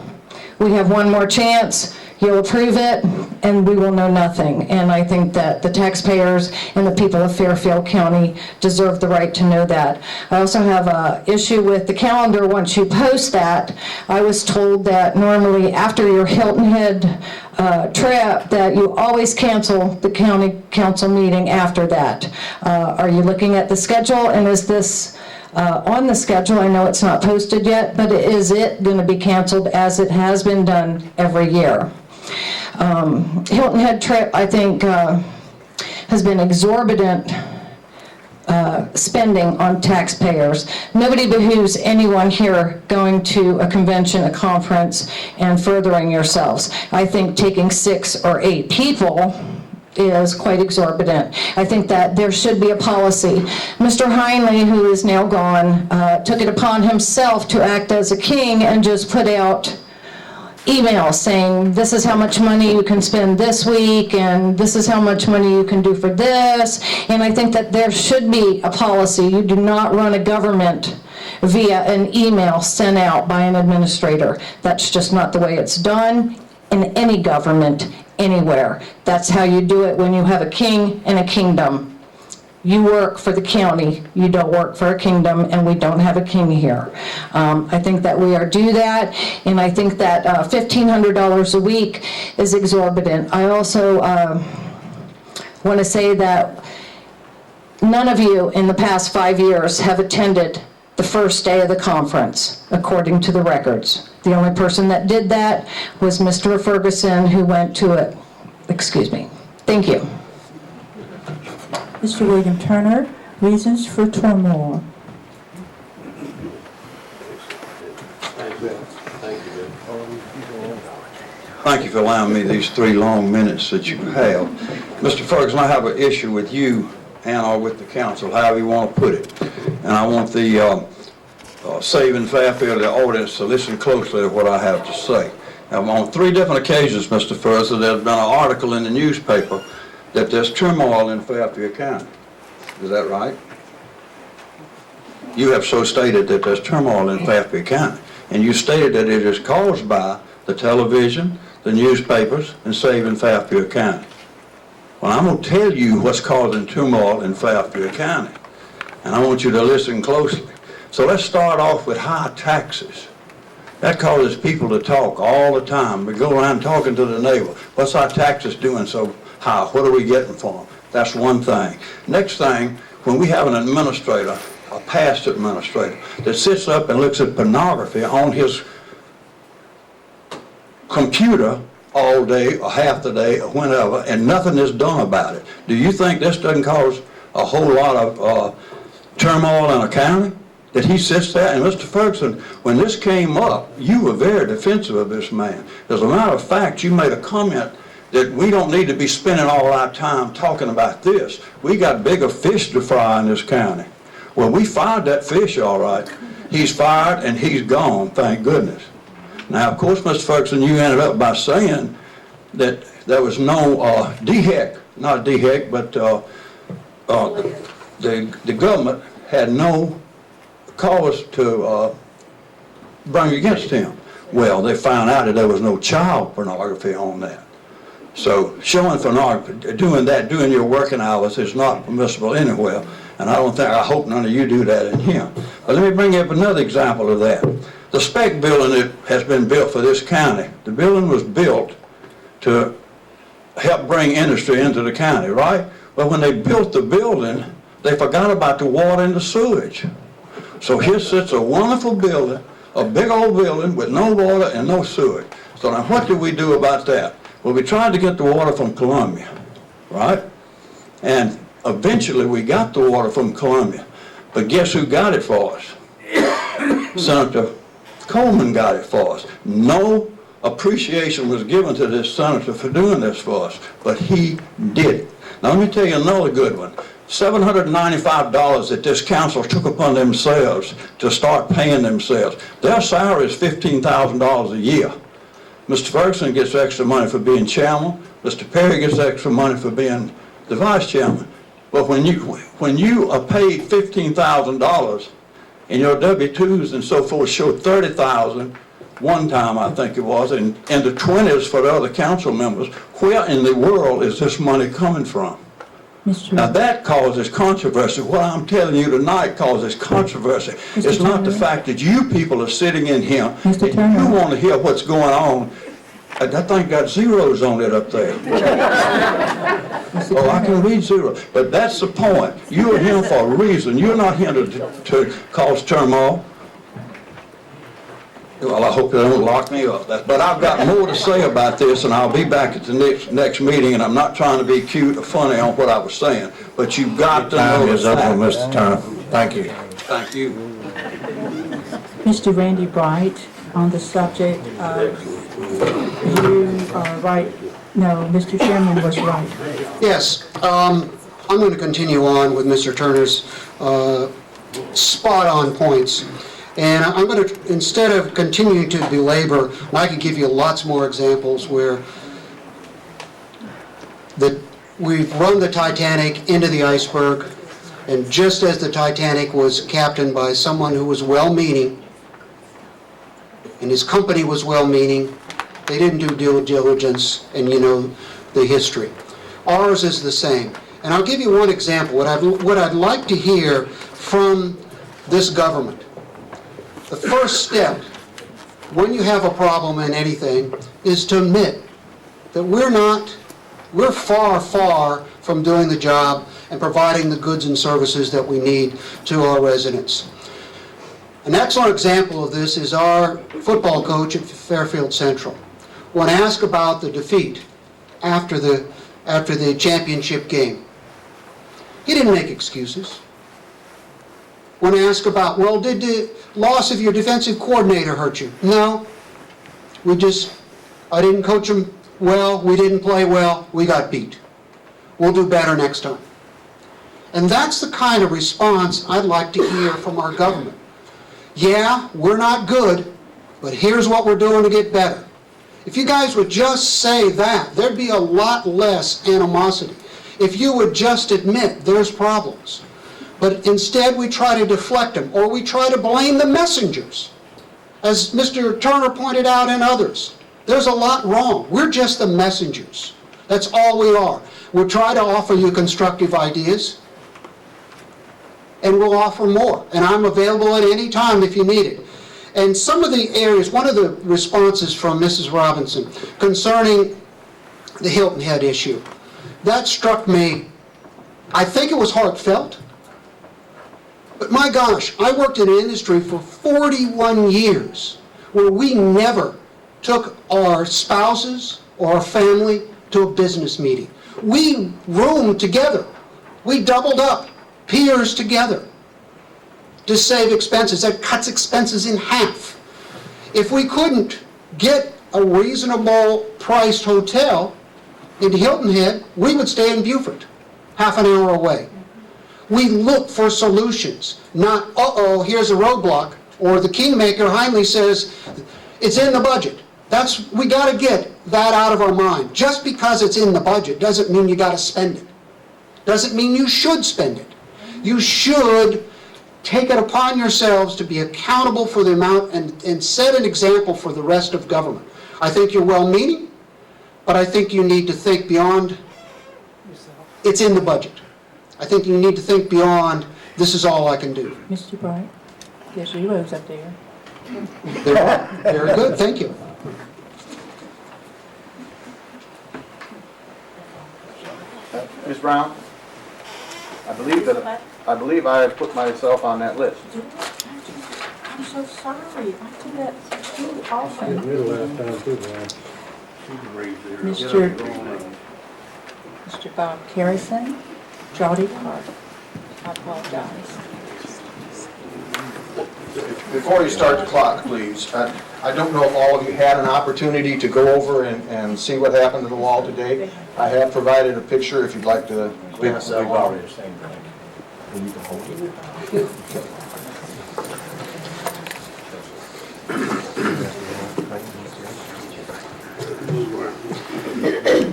We have one more chance. You'll approve it, and we will know nothing. And I think that the taxpayers and the people of Fairfield County deserve the right to know that. I also have an issue with the calendar. Once you post that, I was told that normally after your Hilton Head trip, that you always cancel the county council meeting after that. Are you looking at the schedule, and is this on the schedule? I know it's not posted yet, but is it going to be canceled as it has been done every year? Hilton Head trip, I think, has been exorbitant spending on taxpayers. Nobody behooves anyone here going to a convention, a conference, and furthering yourselves. I think taking 6 or 8 people is quite exorbitant. I think that there should be a policy. Mr. Heinley, who is now gone, took it upon himself to act as a king and just put out emails saying this is how much money you can spend this week and this is how much money you can do for this. And I think that there should be a policy. You do not run a government via an email sent out by an administrator. That's just not the way it's done in any government anywhere. That's how you do it when you have a king and a kingdom. You work for the county, you don't work for a kingdom, and we don't have a king here. I think that we are due that, and I think that $1,500 a week is exorbitant. I also want to say that none of you in the past 5 years have attended the first day of the conference, according to the records. The only person that did that was Mr. Ferguson, who went to it. Excuse me. Thank you. Mr. William Turner, reasons for turmoil. Thank you for allowing me these 3 long minutes that you have. Mr. Ferguson, I have an issue with you and or with the council, however you want to put it. And I want the Saving Fairfield, the audience, to listen closely to what I have to say. Now, on 3 different occasions, Mr. Ferguson, there's been an article in the newspaper that there's turmoil in Fairfield County. Is that right? You have so stated that there's turmoil in Fairfield County. And you stated that it is caused by the television, the newspapers, and Saving Fairfield County. Well, I'm going to tell you what's causing turmoil in Fairfield County. And I want you to listen closely. So let's start off with high taxes. That causes people to talk all the time. We go around talking to the neighbor. What's our taxes doing so high? What are we getting for them? That's one thing. Next thing, when we have an administrator, a past administrator, that sits up and looks at pornography on his computer all day or half the day or whenever, and nothing is done about it, do you think this doesn't cause a whole lot of turmoil in a county? That he sits there, and Mr. Ferguson, when this came up, you were very defensive of this man. As a matter of fact, you made a comment that we don't need to be spending all our time talking about this. We got bigger fish to fry in this county. Well, we fired that fish all right. He's fired and he's gone, thank goodness. Now, of course, Mr. Ferguson, you ended up by saying that there was no DHEC, not DHEC, but the government had no cause to bring against him. Well, they found out that there was no child pornography on that. So showing pornography, doing your working hours is not permissible anywhere, and I hope none of you do that in here. But let me bring up another example of that. The spec building that has been built for this county, the building was built to help bring industry into the county, right? But when they built the building, they forgot about the water and the sewage. So here sits a wonderful building, a big old building with no water and no sewage. So now what do we do about that? Well, we tried to get the water from Columbia, right? And eventually we got the water from Columbia. But guess who got it for us? Senator Coleman got it for us. No appreciation was given to this senator for doing this for us, but he did it. Now let me tell you another good one. $795 that this council took upon themselves to start paying themselves. Their salary is $15,000 a year. Mr. Ferguson gets extra money for being chairman. Mr. Perry gets extra money for being the vice chairman. But when you are paid $15,000 and your W-2s and so forth show $30,000 one time, I think it was, and the 20s for the other council members, where in the world is this money coming from? Now that causes controversy. What I'm telling you tonight causes controversy. It's not the fact that you people are sitting in here and you want to hear what's going on. That thing got zeros on it up there. Oh, I can read zeros. But that's the point. You're here for a reason. You're not here to cause turmoil. Well, I hope they don't lock me up. But I've got more to say about this, and I'll be back at the next meeting, and I'm not trying to be cute or funny on what I was saying, but you've got to know the fact. Time is up, Mr. Turner. Thank you. Thank you. Mr. Randy Bright, on the subject of, you are right, no, Mr. Chairman was right. Yes, I'm going to continue on with Mr. Turner's spot-on points. And I'm going to, instead of continuing to belabor, and I could give you lots more examples where we've run the Titanic into the iceberg, And just as the Titanic was captained by someone who was well-meaning, and his company was well-meaning, they didn't do due diligence, and you know the history. Ours is the same. And I'll give you one example, what I'd like to hear from this government. The first step, when you have a problem in anything, is to admit that we're far, far from doing the job and providing the goods and services that we need to our residents. An excellent example of this is our football coach at Fairfield Central. When asked about the defeat after the championship game, he didn't make excuses. When asked about, well, did the loss of your defensive coordinator hurt you? No. I didn't coach him well, we didn't play well, we got beat. We'll do better next time. And that's the kind of response I'd like to hear from our government. Yeah, we're not good, but here's what we're doing to get better. If you guys would just say that, there'd be a lot less animosity. If you would just admit there's problems. But instead we try to deflect them, or we try to blame the messengers. As Mr. Turner pointed out and others, there's a lot wrong. We're just the messengers. That's all we are. We'll try to offer you constructive ideas, and we'll offer more. And I'm available at any time if you need it. And some of the areas, one of the responses from Mrs. Robinson concerning the Hilton Head issue, that struck me. I think it was heartfelt. But my gosh, I worked in an industry for 41 years where we never took our spouses or our family to a business meeting. We roomed together. We doubled up, peers together, to save expenses. That cuts expenses in half. If we couldn't get a reasonable priced hotel in Hilton Head, we would stay in Beaufort, half an hour away. We look for solutions, not, uh-oh, here's a roadblock, or the kingmaker Heinley says, it's in the budget. We got to get that out of our mind. Just because it's in the budget doesn't mean you got to spend it. Doesn't mean you should spend it. You should take it upon yourselves to be accountable for the amount and set an example for the rest of government. I think you're well-meaning, but I think you need to think beyond, it's in the budget. I think you need to think beyond, this is all I can do. Mr. Bright, there's zeros up there. There are. Very good, thank you. Ms. Brown, I believe I have put myself on that list. I'm so sorry. I do that too often. Mr. Bob Carrison, Jody Park. I apologize. Before you start the clock, please, I don't know if all of you had an opportunity to go over and see what happened to the wall today. I have provided a picture if you'd like to. We've already seen that. And you can hold it.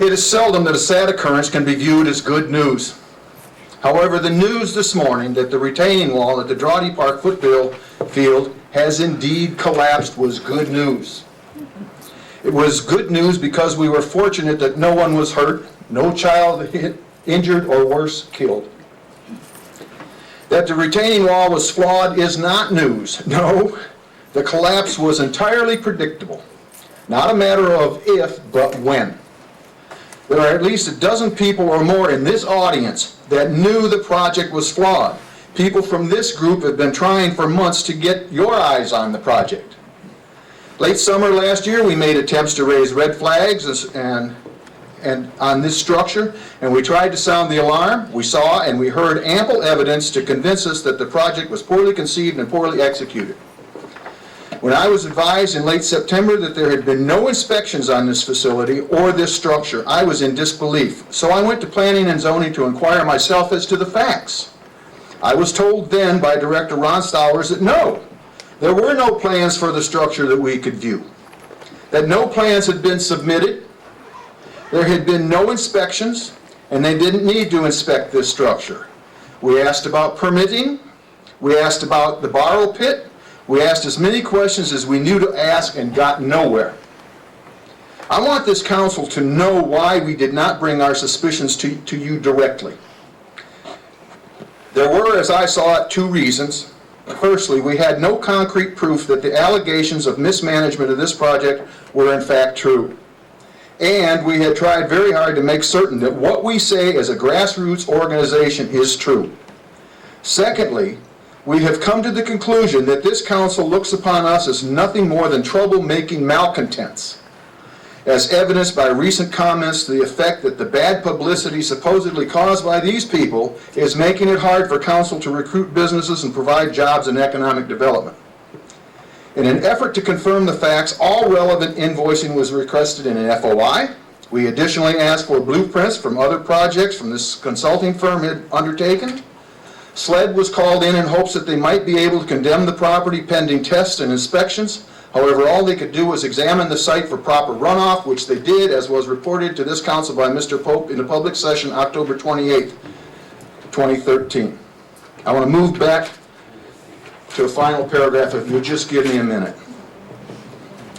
It is seldom that a sad occurrence can be viewed as good news. However, the news this morning that the retaining wall at the Drawdy Park football field has indeed collapsed was good news. It was good news because we were fortunate that no one was hurt, no child injured or worse, killed. That the retaining wall was flawed is not news. No, the collapse was entirely predictable. Not a matter of if, but when. There are at least a dozen people or more in this audience that knew the project was flawed. People from this group have been trying for months to get your eyes on the project. Late summer last year, we made attempts to raise red flags and on this structure, and we tried to sound the alarm. We saw and we heard ample evidence to convince us that the project was poorly conceived and poorly executed. When I was advised in late September that there had been no inspections on this facility or this structure, I was in disbelief. So I went to Planning and Zoning to inquire myself as to the facts. I was told then by Director Ron Stowers that no, there were no plans for the structure that we could view, that no plans had been submitted, there had been no inspections, and they didn't need to inspect this structure. We asked about permitting. We asked about the borrow pit. We asked as many questions as we knew to ask and got nowhere. I want this council to know why we did not bring our suspicions to you directly. There were, as I saw it, two reasons. Firstly, we had no concrete proof that the allegations of mismanagement of this project were in fact true. And we had tried very hard to make certain that what we say as a grassroots organization is true. Secondly, we have come to the conclusion that this council looks upon us as nothing more than trouble-making malcontents, as evidenced by recent comments to the effect that the bad publicity supposedly caused by these people is making it hard for council to recruit businesses and provide jobs and economic development. In an effort to confirm the facts, all relevant invoicing was requested in an FOI. We additionally asked for blueprints from other projects from this consulting firm had undertaken. SLED was called in hopes that they might be able to condemn the property pending tests and inspections. However, all they could do was examine the site for proper runoff, which they did, as was reported to this council by Mr. Pope in a public session October 28, 2013. I want to move back to a final paragraph, if you'll just give me a minute.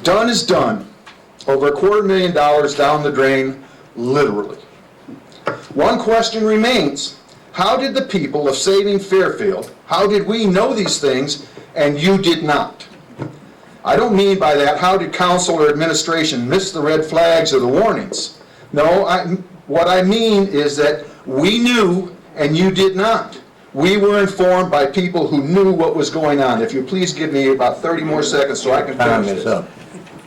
Done is done. Over $250,000 down the drain, literally. One question remains. How did the people of Saving Fairfield, how did we know these things and you did not? I don't mean by that, how did council or administration miss the red flags or the warnings? No, what I mean is that we knew and you did not. We were informed by people who knew what was going on. If you please give me about 30 more seconds so I can finish this. Time is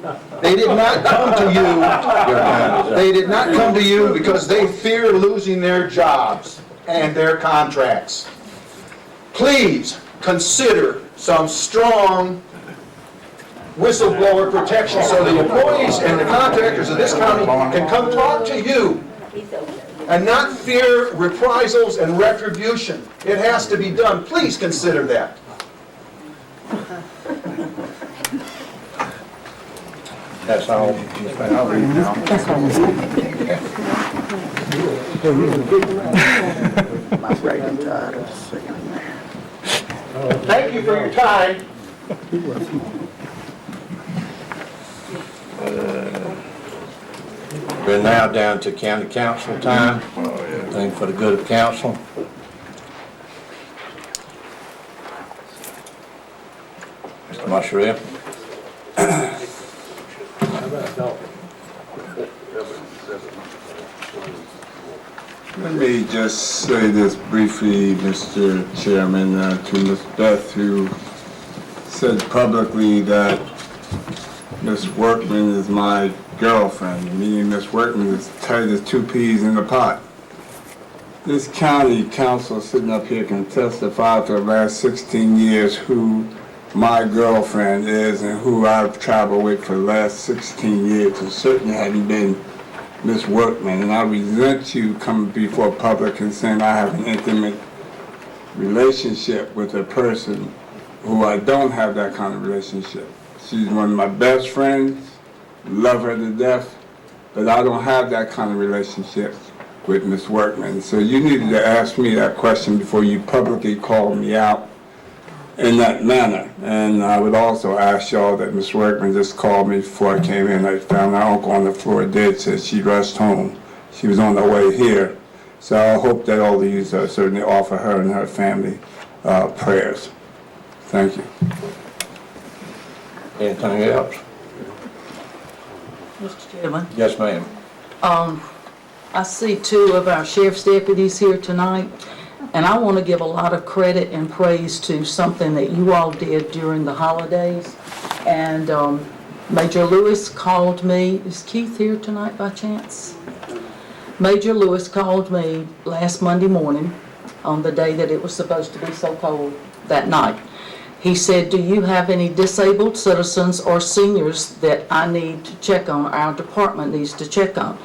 up. They did not come to you. They did not come to you because they fear losing their jobs and their contracts. Please consider some strong whistleblower protection so the employees and the contractors of this county can come talk to you and not fear reprisals and retribution. It has to be done. Please consider that. That's all. I'll read now. That's all. Thank you for your time. We're now down to county council time. Thing for the good of council. Mr. Musherrill. Let me just say this briefly, Mr. Chairman, to Ms. Beth, who said publicly that Ms. Workman is my girlfriend, meaning Ms. Workman is tight as two peas in a pot. This county council sitting up here can testify for the last 16 years who my girlfriend is and who I've traveled with for the last 16 years. It certainly hadn't been Ms. Workman, and I resent you coming before public and saying I have an intimate relationship with a person who I don't have that kind of relationship. She's one of my best friends, love her to death, but I don't have that kind of relationship with Ms. Workman. So you needed to ask me that question before you publicly called me out in that manner. And I would also ask y'all that Ms. Workman just called me before I came in. I found my uncle on the floor dead, said she rushed home. She was on her way here. So I hope that all of you certainly offer her and her family prayers. Thank you. Anything else? Mr. Chairman, Yes, ma'am. I see two of our sheriff's deputies here tonight, and I want to give a lot of credit and praise to something that you all did during the holidays. And Major Lewis called me. Is Keith here tonight by chance? Major Lewis called me last Monday morning on the day that it was supposed to be so cold that night. He said, do you have any disabled citizens or seniors that I need to check on, our department needs to check on?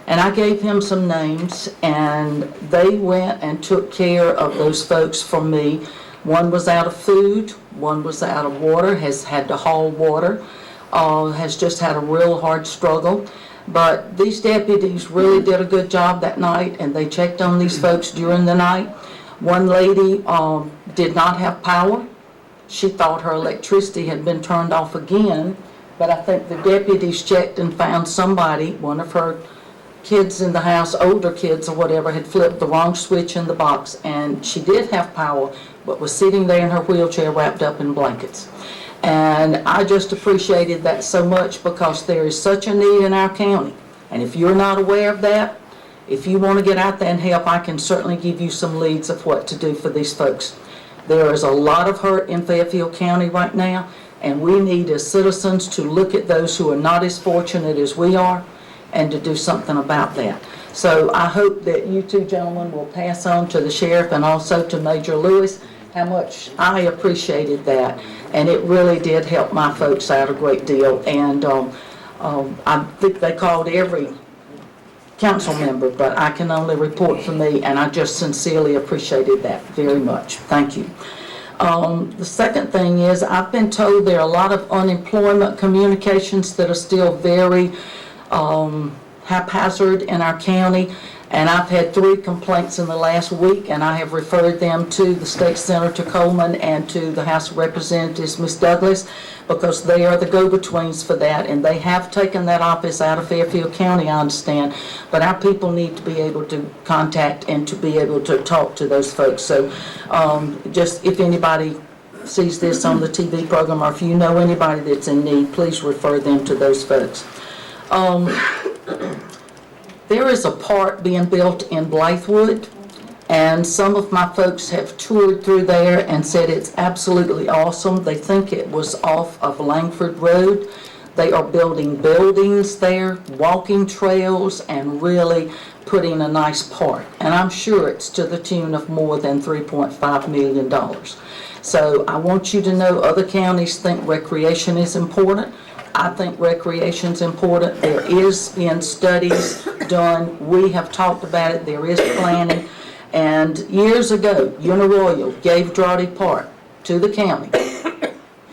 And I gave him some names, and they went and took care of those folks for me. One was out of food, one was out of water, has had to haul water, has just had a real hard struggle. But these deputies really did a good job that night, and they checked on these folks during the night. One lady did not have power. She thought her electricity had been turned off again, but I think the deputies checked and found somebody, one of her kids in the house, older kids or whatever, had flipped the wrong switch in the box, and she did have power, but was sitting there in her wheelchair wrapped up in blankets. And I just appreciated that so much because there is such a need in our county. And if you're not aware of that, if you want to get out there and help, I can certainly give you some leads of what to do for these folks. There is a lot of hurt in Fairfield County right now, and we need as citizens to look at those who are not as fortunate as we are and to do something about that. So I hope that you two gentlemen will pass on to the sheriff and also to Major Lewis how much I appreciated that, and it really did help my folks out a great deal. And I think they called every council member, but I can only report for me, and I just sincerely appreciated that very much. Thank you. The second thing is, I've been told there are a lot of unemployment communications that are still very haphazard in our county, and I've had 3 complaints in the last week, and I have referred them to the State Senator Coleman and to the House of Representatives, Ms. Douglas, because they are the go-betweens for that, and they have taken that office out of Fairfield County, I understand, but our people need to be able to contact and to be able to talk to those folks. So just if anybody sees this on the TV program, or if you know anybody that's in need, please refer them to those folks. There is a park being built in Blythewood, and some of my folks have toured through there and said it's absolutely awesome. They think it was off of Langford Road. They are building buildings there, walking trails, and really putting a nice park. And I'm sure it's to the tune of more than $3.5 million. So I want you to know other counties think recreation is important. I think recreation's important. There is being studies done. We have talked about it. There is planning. And years ago, Uniroyal gave Drawdy Park to the county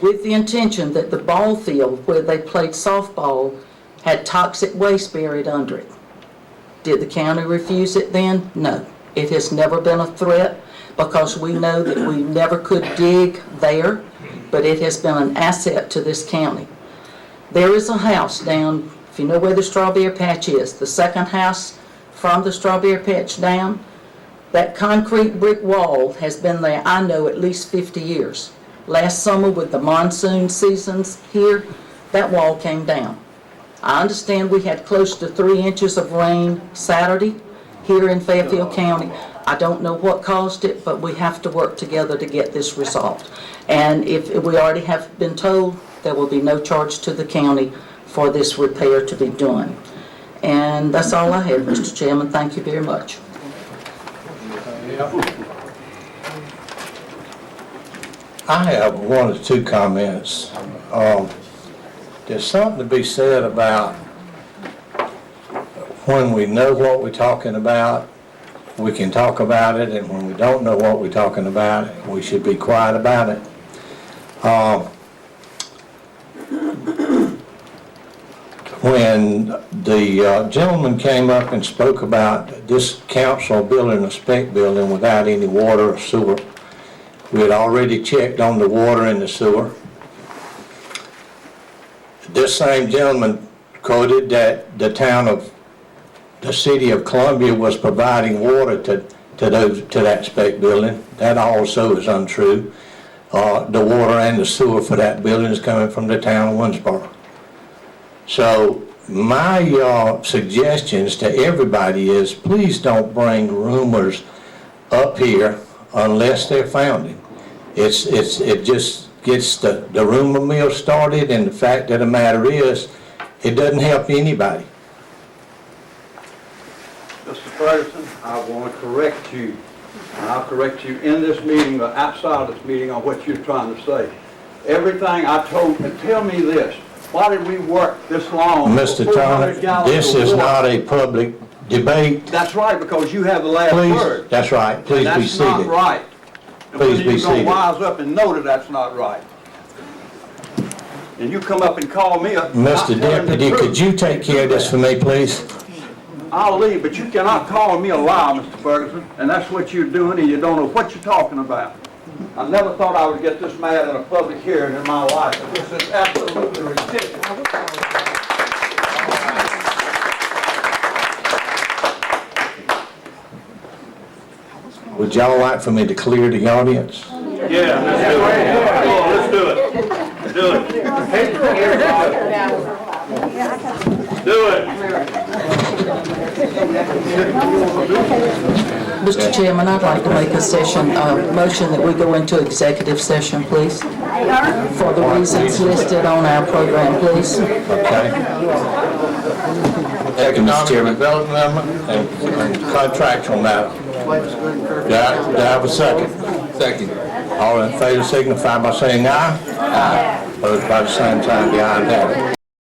with the intention that the ball field where they played softball had toxic waste buried under it. Did the county refuse it then? No. It has never been a threat because we know that we never could dig there, but it has been an asset to this county. There is a house down, if you know where the strawberry patch is, the second house from the strawberry patch down, that concrete brick wall has been there, I know, at least 50 years. Last summer with the monsoon seasons here, that wall came down. I understand we had close to 3 inches of rain Saturday here in Fairfield County. I don't know what caused it, but we have to work together to get this resolved. And if we already have been told, there will be no charge to the county for this repair to be done. And that's all I have, Mr. Chairman. Thank you very much. I have 1 or 2 comments. There's something to be said about when we know what we're talking about, we can talk about it, and when we don't know what we're talking about, we should be quiet about it. When the gentleman came up and spoke about this council building a spec building without any water or sewer, we had already checked on the water and the sewer. This same gentleman quoted that the city of Columbia was providing water to that spec building. That also is untrue. The water and the sewer for that building is coming from the town of Winsboro. So my suggestions to everybody is please don't bring rumors up here unless they're founded. It just gets the rumor mill started, and the fact of the matter is it doesn't help anybody. Mr. Ferguson, I want to correct you. And I'll correct you in this meeting or outside of this meeting on what you're trying to say. Everything I told, and tell me this, why did we work this long? Mr. Turner, this is not a public debate. That's right, because you have the last word. That's right. Please be seated. That's not right. Please be seated. You're going to wise up and know that that's not right. And you come up and call me up. Mr. Deputy, could you take care of this for me, please? I'll leave, but you cannot call me a liar, Mr. Ferguson, and that's what you're doing, and you don't know what you're talking about. I never thought I would get this mad in a public hearing in my life, but this is absolutely ridiculous. Would y'all like for me to clear the audience? Yeah, let's do it. Come on, let's do it. Do it. Do it. Mr. Chairman, I'd like to make a motion that we go into executive session, please, for the reasons listed on our program, please. Okay. Economic development and contractual matter. Do I have a second? Second. All in favor signify by saying aye. Aye. Opposed by the same sign, the ayes have it.